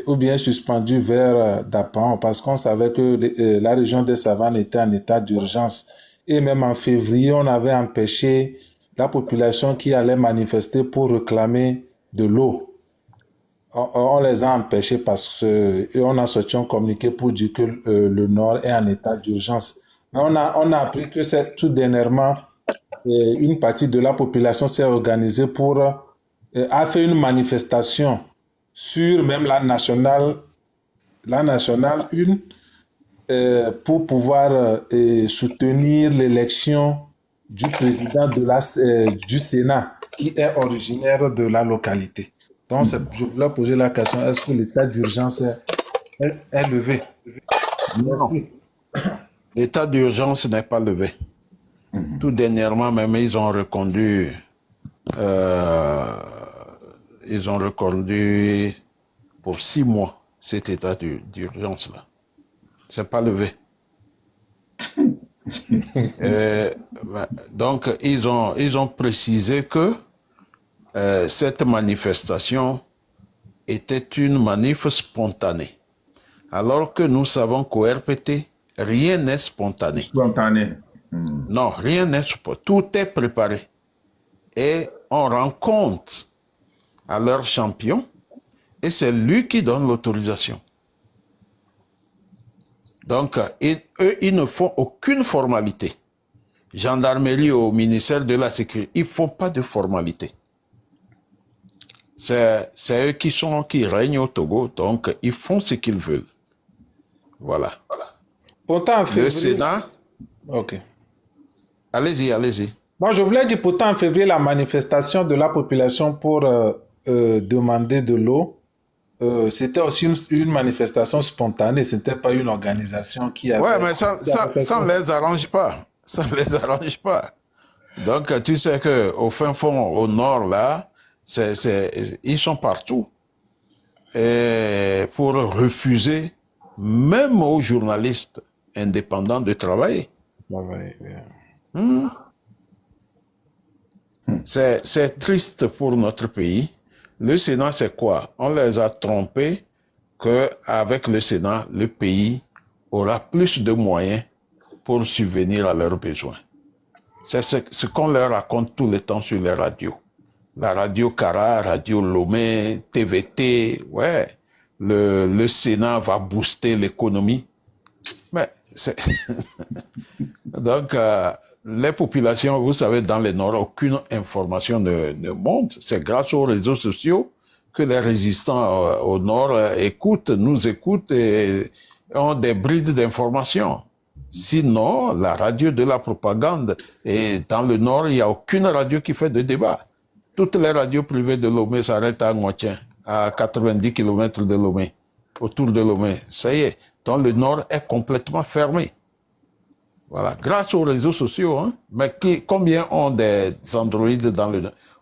ou bien suspendu vers Dapan? Parce qu'on savait que la région des Savanes était en état d'urgence. Et même en février, on avait empêché la population qui allait manifester pour réclamer de l'eau. On les a empêchés parce qu'on a sorti un communiqué pour dire que le Nord est en état d'urgence. Mais on a appris que c'est tout dernièrement une partie de la population s'est organisée pour a fait une manifestation sur même la nationale 1 pour pouvoir soutenir l'élection du président du Sénat qui est originaire de la localité. Donc, je voulais poser la question, est-ce que l'état d'urgence est levé? Non, l'état d'urgence n'est pas levé. Tout dernièrement, même, ils ont reconduit pour 6 mois cet état d'urgence-là. C'est pas levé. Donc, ils ont précisé que cette manifestation était une manif spontanée. Alors que nous savons qu'au RPT, rien n'est spontané. Spontané. Non, rien n'est spontané. Tout est préparé. Et on rend compte à leur champion et c'est lui qui donne l'autorisation. Donc, eux, ils ne font aucune formalité. Gendarmerie au ministère de la Sécurité, ils ne font pas de formalité. C'est eux qui règnent au Togo, donc ils font ce qu'ils veulent. Voilà. Pourtant, Le Sénat... Ok. Allez-y. Bon, je voulais dire, pourtant, en février, la manifestation de la population pour demander de l'eau, c'était aussi une manifestation spontanée, ce n'était pas une organisation qui avait... Ouais, mais ça ne les arrange pas. Ça ne les arrange pas. Donc, tu sais qu'au fin fond, au nord, là, ils sont partout. Et pour refuser, même aux journalistes indépendants de travailler. C'est triste pour notre pays. Le Sénat, c'est quoi? On les a trompés qu'avec le Sénat, le pays aura plus de moyens pour subvenir à leurs besoins. C'est ce qu'on leur raconte tout le temps sur les radios. La radio Cara, Radio Lomé, TVT, ouais. Le Sénat va booster l'économie. Mais c'est... Donc, les populations, vous savez, dans le Nord, aucune information ne monte. C'est grâce aux réseaux sociaux que les résistants au Nord nous écoutent et ont des brides d'informations. Sinon, la radio de la propagande, et dans le Nord, il n'y a aucune radio qui fait de débat. Toutes les radios privées de Lomé s'arrêtent à Ngoatien, à 90 km de Lomé, autour de Lomé. Ça y est, donc le Nord est complètement fermé. Voilà, grâce aux réseaux sociaux, hein. Mais combien ont des androïdes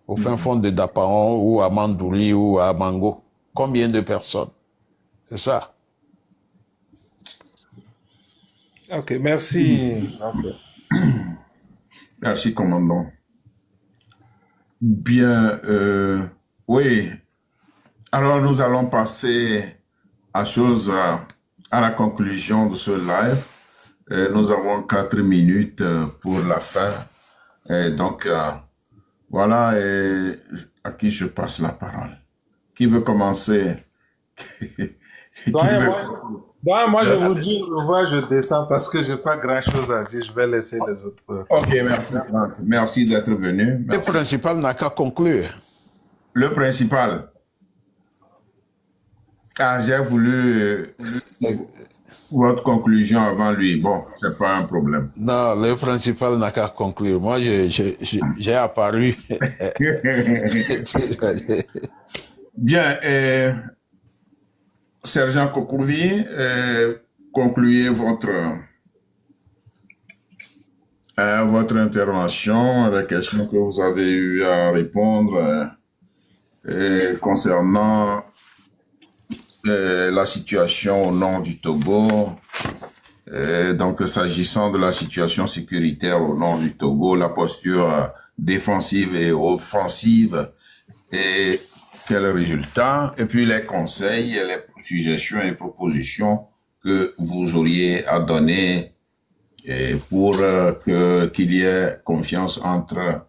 au fin fond de Dapaon ou à Mandouri ou à Mango? Combien de personnes? C'est ça. Ok, merci. Merci, commandant. Bien, oui. Alors, nous allons passer à la conclusion de ce live. Nous avons 4 minutes pour la fin. Et donc, voilà, et à qui je passe la parole? Qui veut commencer? Moi, je vous dis, je descends parce que je n'ai pas grand-chose à dire. Je vais laisser les autres. Ok, merci Franck. Merci d'être venu. Merci. Le principal n'a qu'à conclure. Le principal. Ah, j'ai voulu votre conclusion avant lui. Bon, c'est pas un problème. Non, le principal n'a qu'à conclure. Moi, j'ai apparu. Bien, Sergent Kokourvi, concluez votre intervention, la question que vous avez eu à répondre concernant la situation au nord du Togo. Donc, s'agissant de la situation sécuritaire au nord du Togo, la posture défensive et offensive et quels résultats, et puis les conseils, les suggestions et propositions que vous auriez à donner pour qu'il y ait confiance entre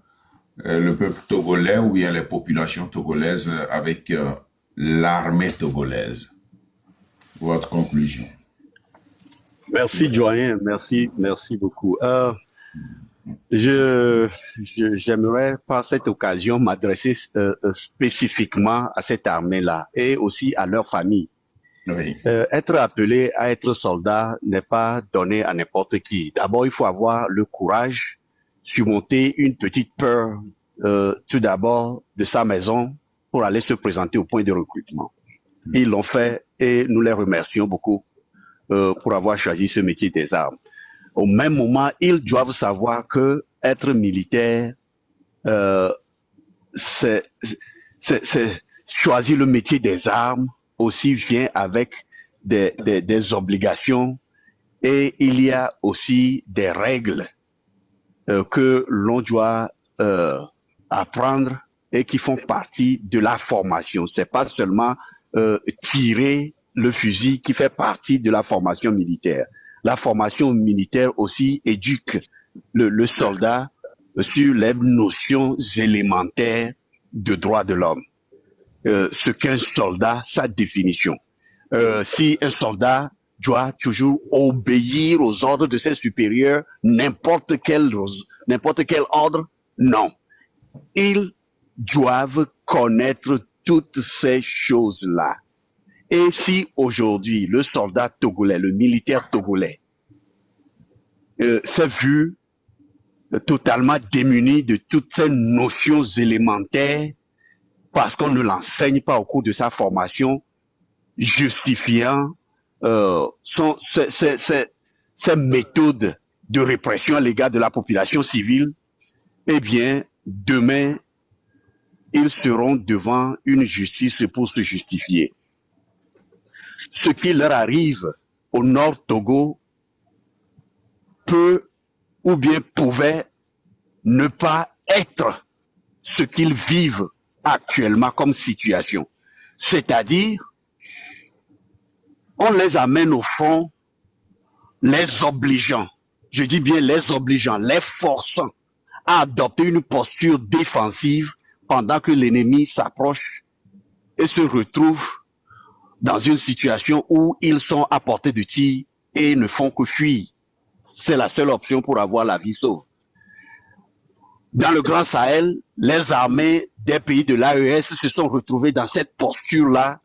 le peuple togolais ou bien les populations togolaises avec l'armée togolaise. Votre conclusion. Merci, doyen. Merci beaucoup. J'aimerais par cette occasion m'adresser spécifiquement à cette armée-là et aussi à leur famille. Oui. Être appelé à être soldat n'est pas donné à n'importe qui. D'abord, il faut avoir le courage, surmonter une petite peur, tout d'abord, de sa maison pour aller se présenter au point de recrutement. Ils l'ont fait et nous les remercions beaucoup pour avoir choisi ce métier des armes. Au même moment, ils doivent savoir que être militaire, c'est choisir le métier des armes aussi vient avec des obligations et il y a aussi des règles que l'on doit apprendre et qui font partie de la formation. C'est pas seulement tirer le fusil qui fait partie de la formation militaire. La formation militaire aussi éduque le soldat sur les notions élémentaires de droits de l'homme. Ce qu'un soldat, sa définition. Si un soldat doit toujours obéir aux ordres de ses supérieurs, n'importe quel ordre, non. Ils doivent connaître toutes ces choses-là. Et si aujourd'hui, le soldat togolais, le militaire togolais, s'est vu totalement démuni de toutes ces notions élémentaires parce qu'on ne l'enseigne pas au cours de sa formation, justifiant ces méthodes de répression à l'égard de la population civile, eh bien, demain, ils seront devant une justice pour se justifier. Ce qui leur arrive au Nord Togo peut ou bien pouvait ne pas être ce qu'ils vivent actuellement comme situation. C'est-à-dire, on les amène au front, les obligeant, je dis bien les obligeant, les forçant à adopter une posture défensive pendant que l'ennemi s'approche et se retrouve dans une situation où ils sont à portée de tir et ne font que fuir. C'est la seule option pour avoir la vie sauve. Dans le Grand Sahel, les armées des pays de l'AES se sont retrouvées dans cette posture-là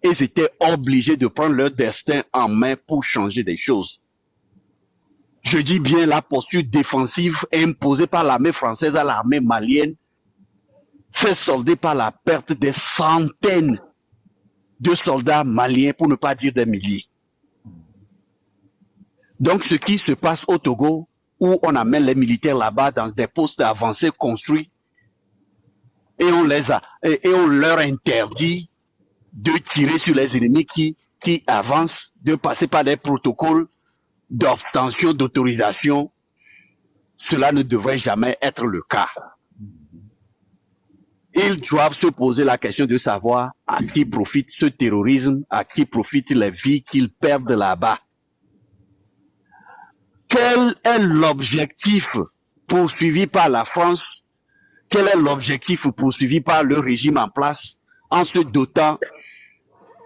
et ils étaient obligés de prendre leur destin en main pour changer des choses. Je dis bien la posture défensive imposée par l'armée française à l'armée malienne s'est soldée par la perte des centaines de soldats maliens, pour ne pas dire des milliers. Donc ce qui se passe au Togo, où on amène les militaires là-bas dans des postes avancés construits, et on leur interdit de tirer sur les ennemis qui avancent, de passer par des protocoles d'obtention d'autorisation, cela ne devrait jamais être le cas. Ils doivent se poser la question de savoir à qui profite ce terrorisme, à qui profitent les vies qu'ils perdent là-bas. Quel est l'objectif poursuivi par la France? Quel est l'objectif poursuivi par le régime en place en se dotant,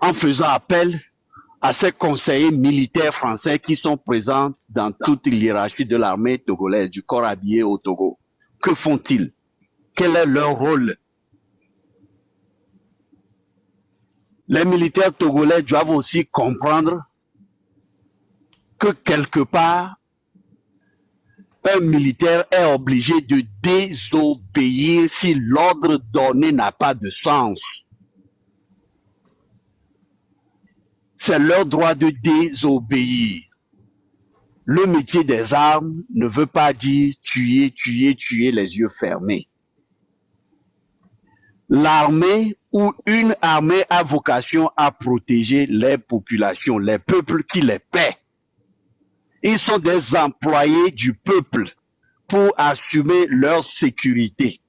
en faisant appel à ces conseillers militaires français qui sont présents dans toute l'hiérarchie de l'armée togolaise, du corps habillé au Togo? Que font-ils? Quel est leur rôle? Les militaires togolais doivent aussi comprendre que quelque part, un militaire est obligé de désobéir si l'ordre donné n'a pas de sens. C'est leur droit de désobéir. Le métier des armes ne veut pas dire tuer les yeux fermés. L'armée ou une armée a vocation à protéger les populations, les peuples qui les paient. Ils sont des employés du peuple pour assumer leur sécurité.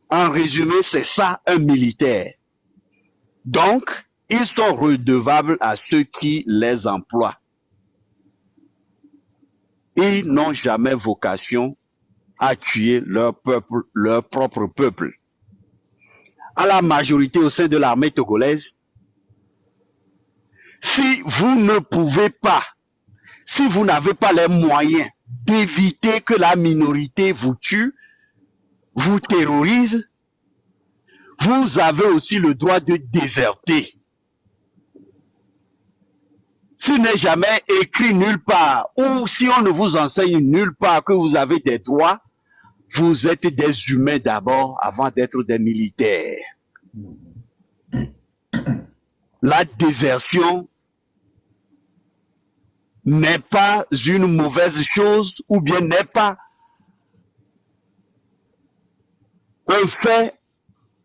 En résumé, c'est ça un militaire. Donc, ils sont redevables à ceux qui les emploient. Ils n'ont jamais vocation à tuer leur peuple, leur propre peuple. À la majorité au sein de l'armée togolaise, si vous ne pouvez pas, si vous n'avez pas les moyens d'éviter que la minorité vous tue, vous terrorise, vous avez aussi le droit de déserter. s'il n'est jamais écrit nulle part, ou si on ne vous enseigne nulle part que vous avez des droits, vous êtes des humains d'abord avant d'être des militaires. La désertion n'est pas une mauvaise chose ou bien n'est pas un fait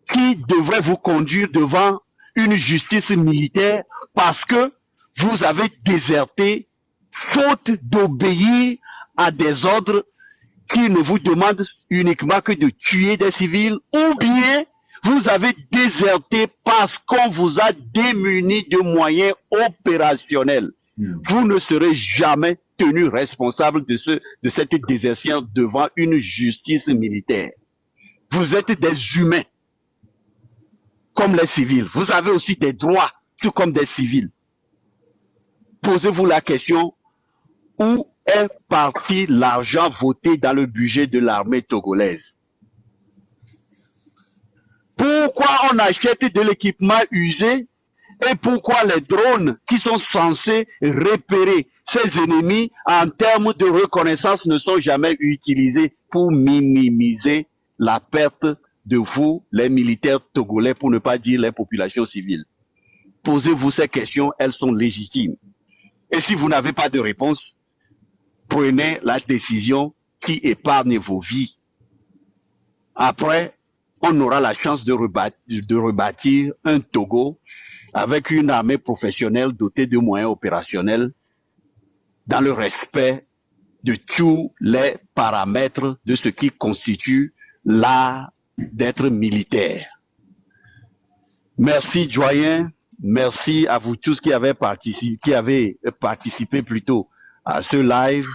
qui devrait vous conduire devant une justice militaire parce que vous avez déserté faute d'obéir à des ordres qui ne vous demandent uniquement que de tuer des civils, ou bien vous avez déserté parce qu'on vous a démuni de moyens opérationnels. Vous ne serez jamais tenu responsable de cette désertion devant une justice militaire. Vous êtes des humains, comme les civils. Vous avez aussi des droits, tout comme des civils. Posez-vous la question, où est parti l'argent voté dans le budget de l'armée togolaise? Pourquoi on achète de l'équipement usé et pourquoi les drones qui sont censés repérer ces ennemis en termes de reconnaissance ne sont jamais utilisés pour minimiser la perte de vous, les militaires togolais, pour ne pas dire les populations civiles? Posez-vous ces questions, elles sont légitimes. Et si vous n'avez pas de réponse, prenez la décision qui épargne vos vies. Après, on aura la chance de rebâtir un Togo avec une armée professionnelle dotée de moyens opérationnels dans le respect de tous les paramètres de ce qui constitue l'art d'être militaire. Merci, doyen. Merci à vous tous qui avez participé plutôt à ce live,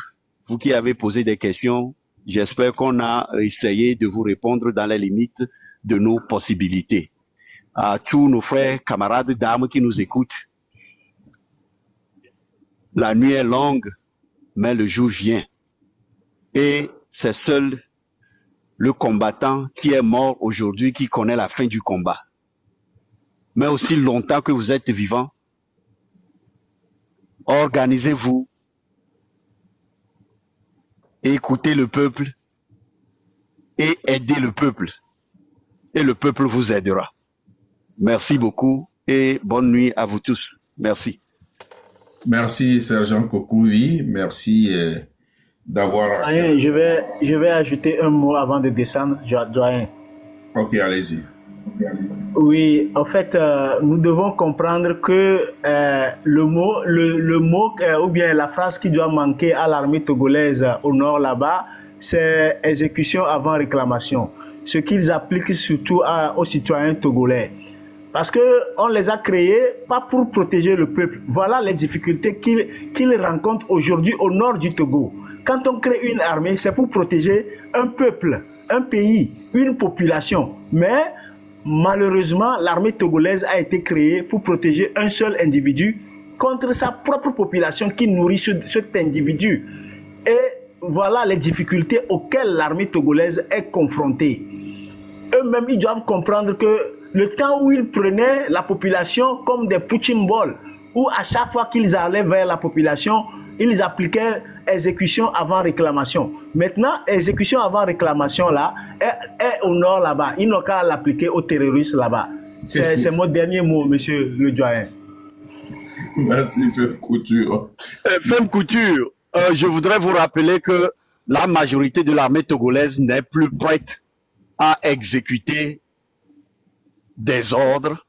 vous qui avez posé des questions. J'espère qu'on a essayé de vous répondre dans les limites de nos possibilités. À tous nos frères, camarades d'armes qui nous écoutent, la nuit est longue, mais le jour vient. Et c'est seul le combattant qui est mort aujourd'hui qui connaît la fin du combat. Mais aussi longtemps que vous êtes vivant, organisez-vous, écoutez le peuple et aidez le peuple. Et le peuple vous aidera. Merci beaucoup et bonne nuit à vous tous. Merci. Merci, Sergent Kokouvi. Merci d'avoir... Je vais ajouter un mot avant de descendre, doyen. Ok, allez-y. Oui, en fait, nous devons comprendre que le mot ou bien la phrase qui doit manquer à l'armée togolaise au nord là-bas, c'est exécution avant réclamation. Ce qu'ils appliquent surtout aux citoyens togolais. Parce qu'on les a créés pas pour protéger le peuple. Voilà les difficultés qu'ils rencontrent aujourd'hui au nord du Togo. Quand on crée une armée, c'est pour protéger un peuple, un pays, une population. Mais malheureusement, l'armée togolaise a été créée pour protéger un seul individu contre sa propre population qui nourrit cet individu. Et voilà les difficultés auxquelles l'armée togolaise est confrontée. Eux-mêmes, ils doivent comprendre que le temps où ils prenaient la population comme des punching balls, où à chaque fois qu'ils allaient vers la population, ils appliquaient exécution avant réclamation. Maintenant, exécution avant réclamation là est au nord là-bas. Ils n'ont qu'à l'appliquer aux terroristes là-bas. C'est mon dernier mot, monsieur le doyen. Merci, Femme Couture. Femme Couture, je voudrais vous rappeler que la majorité de l'armée togolaise n'est plus prête à exécuter des ordres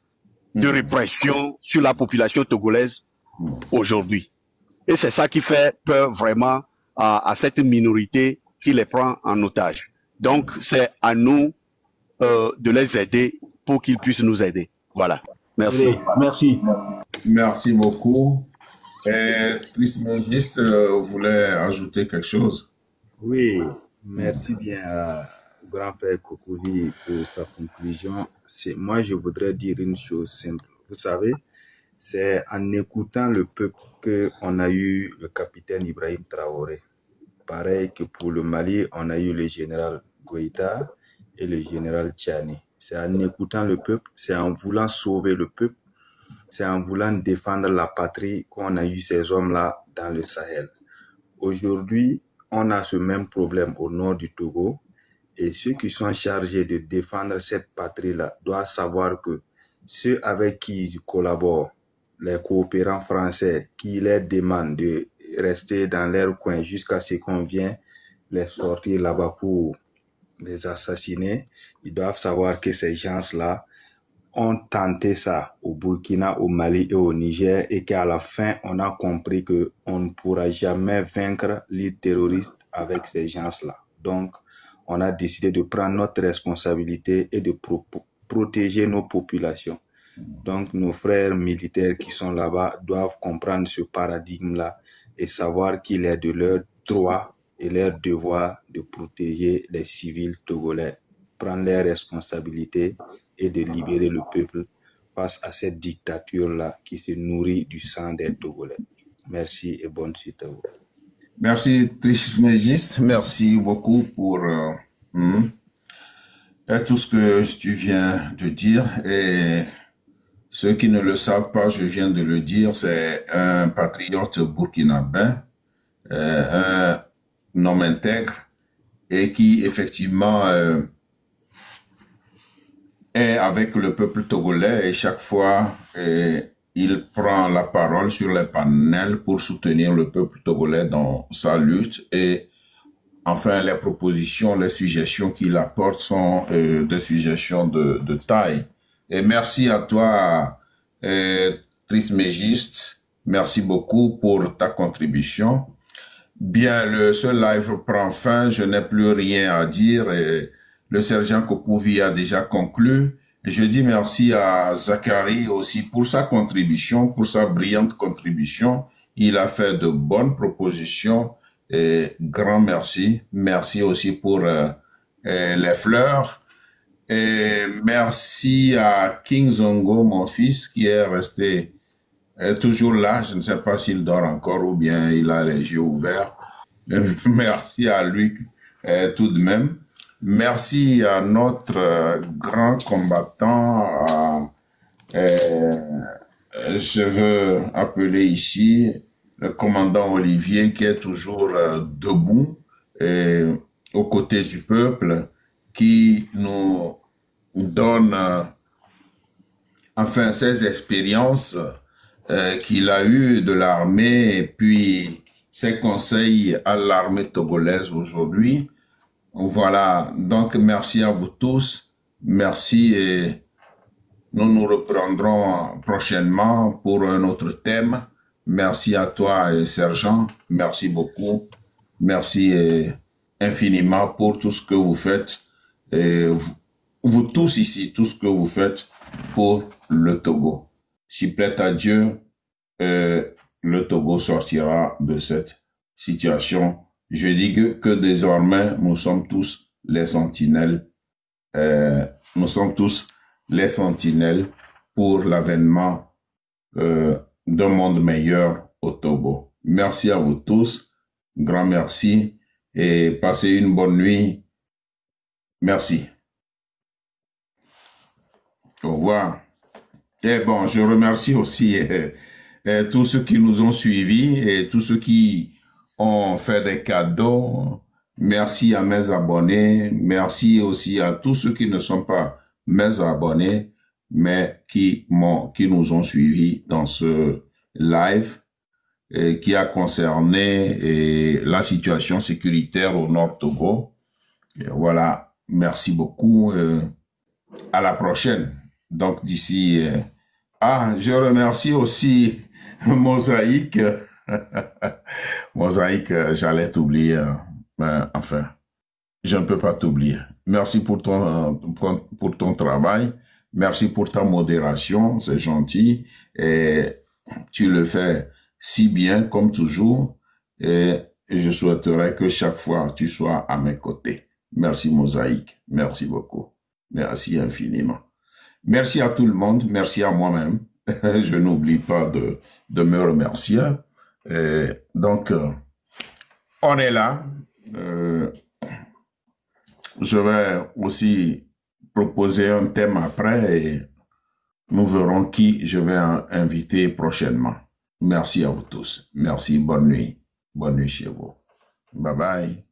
de répression sur la population togolaise aujourd'hui. Et c'est ça qui fait peur vraiment à cette minorité qui les prend en otage. Donc, c'est à nous de les aider pour qu'ils puissent nous aider. Voilà. Merci. Oui, merci. Merci beaucoup. Chris Mengiste voulait ajouter quelque chose. Oui, merci bien à grand frère Kokouvi pour sa conclusion. Moi, je voudrais dire une chose simple. Vous savez, c'est en écoutant le peuple qu'on a eu le capitaine Ibrahim Traoré. Pareil que pour le Mali, on a eu le général Goïta et le général Tchani. C'est en écoutant le peuple, c'est en voulant sauver le peuple c'est en voulant défendre la patrie qu'on a eu ces hommes-là dans le Sahel. Aujourd'hui, on a ce même problème au nord du Togo et ceux qui sont chargés de défendre cette patrie-là doivent savoir que ceux avec qui ils collaborent, les coopérants français qui leur demandent de rester dans leur coin jusqu'à ce qu'on vienne les sortir là-bas pour les assassiner, ils doivent savoir que ces gens-là ont tenté ça au Burkina, au Mali et au Niger et qu'à la fin, on a compris qu'on ne pourra jamais vaincre les terroristes avec ces gens-là. Donc, on a décidé de prendre notre responsabilité et de protéger nos populations. Donc, nos frères militaires qui sont là-bas doivent comprendre ce paradigme-là et savoir qu'il est de leur droit et leur devoir de protéger les civils togolais, prendre leurs responsabilités et de libérer le peuple face à cette dictature-là qui se nourrit du sang des Togolais. Merci et bonne suite à vous. Merci Trismégis, merci beaucoup pour tout ce que tu viens de dire. Et ceux qui ne le savent pas, je viens de le dire, c'est un patriote burkinabé, un homme intègre et qui effectivement est avec le peuple togolais et chaque fois il prend la parole sur les panels pour soutenir le peuple togolais dans sa lutte et enfin les propositions, les suggestions qu'il apporte sont des suggestions de taille. Et merci à toi Trismégiste, merci beaucoup pour ta contribution. Bien, ce live prend fin, je n'ai plus rien à dire et le sergent Kopouvi a déjà conclu. Et je dis merci à Zachary aussi pour sa contribution, pour sa brillante contribution. Il a fait de bonnes propositions et grand merci. Merci aussi pour les fleurs. Et merci à King Zongo, mon fils, qui est resté toujours là. Je ne sais pas s'il dort encore ou bien il a les yeux ouverts. Merci à lui tout de même. Merci à notre grand combattant, je veux appeler ici le commandant Olivier qui est toujours debout aux côtés du peuple, qui nous donne enfin ses expériences qu'il a eues de l'armée et puis ses conseils à l'armée togolaise aujourd'hui. Voilà, donc merci à vous tous, merci et nous nous reprendrons prochainement pour un autre thème. Merci à toi sergent, merci beaucoup, merci infiniment pour tout ce que vous faites et vous tous ici, tout ce que vous faites pour le Togo. S'il plaît à Dieu, le Togo sortira de cette situation. Je dis que désormais, nous sommes tous les sentinelles. Nous sommes tous les sentinelles pour l'avènement d'un monde meilleur au Togo. Merci à vous tous. Grand merci et passez une bonne nuit. Merci. Au revoir. Et bon, je remercie aussi tous ceux qui nous ont suivis et tous ceux qui ont fait des cadeaux. Merci à mes abonnés. Merci aussi à tous ceux qui ne sont pas mes abonnés, mais qui nous ont suivis dans ce live qui a concerné la situation sécuritaire au Nord Togo. Et voilà, merci beaucoup. À la prochaine. Donc d'ici... je remercie aussi Mosaïque. Mosaïque, j'allais t'oublier. Enfin, je ne peux pas t'oublier. Merci pour ton travail. Merci pour ta modération. C'est gentil. Et tu le fais si bien comme toujours. Et je souhaiterais que chaque fois tu sois à mes côtés. Merci Mosaïque. Merci beaucoup. Merci infiniment. Merci à tout le monde. Merci à moi-même. Je n'oublie pas de me remercier. Et donc, on est là. Je vais aussi proposer un thème après et Nous verrons qui je vais inviter prochainement. Merci à vous tous. Merci, bonne nuit. Bonne nuit chez vous. Bye bye.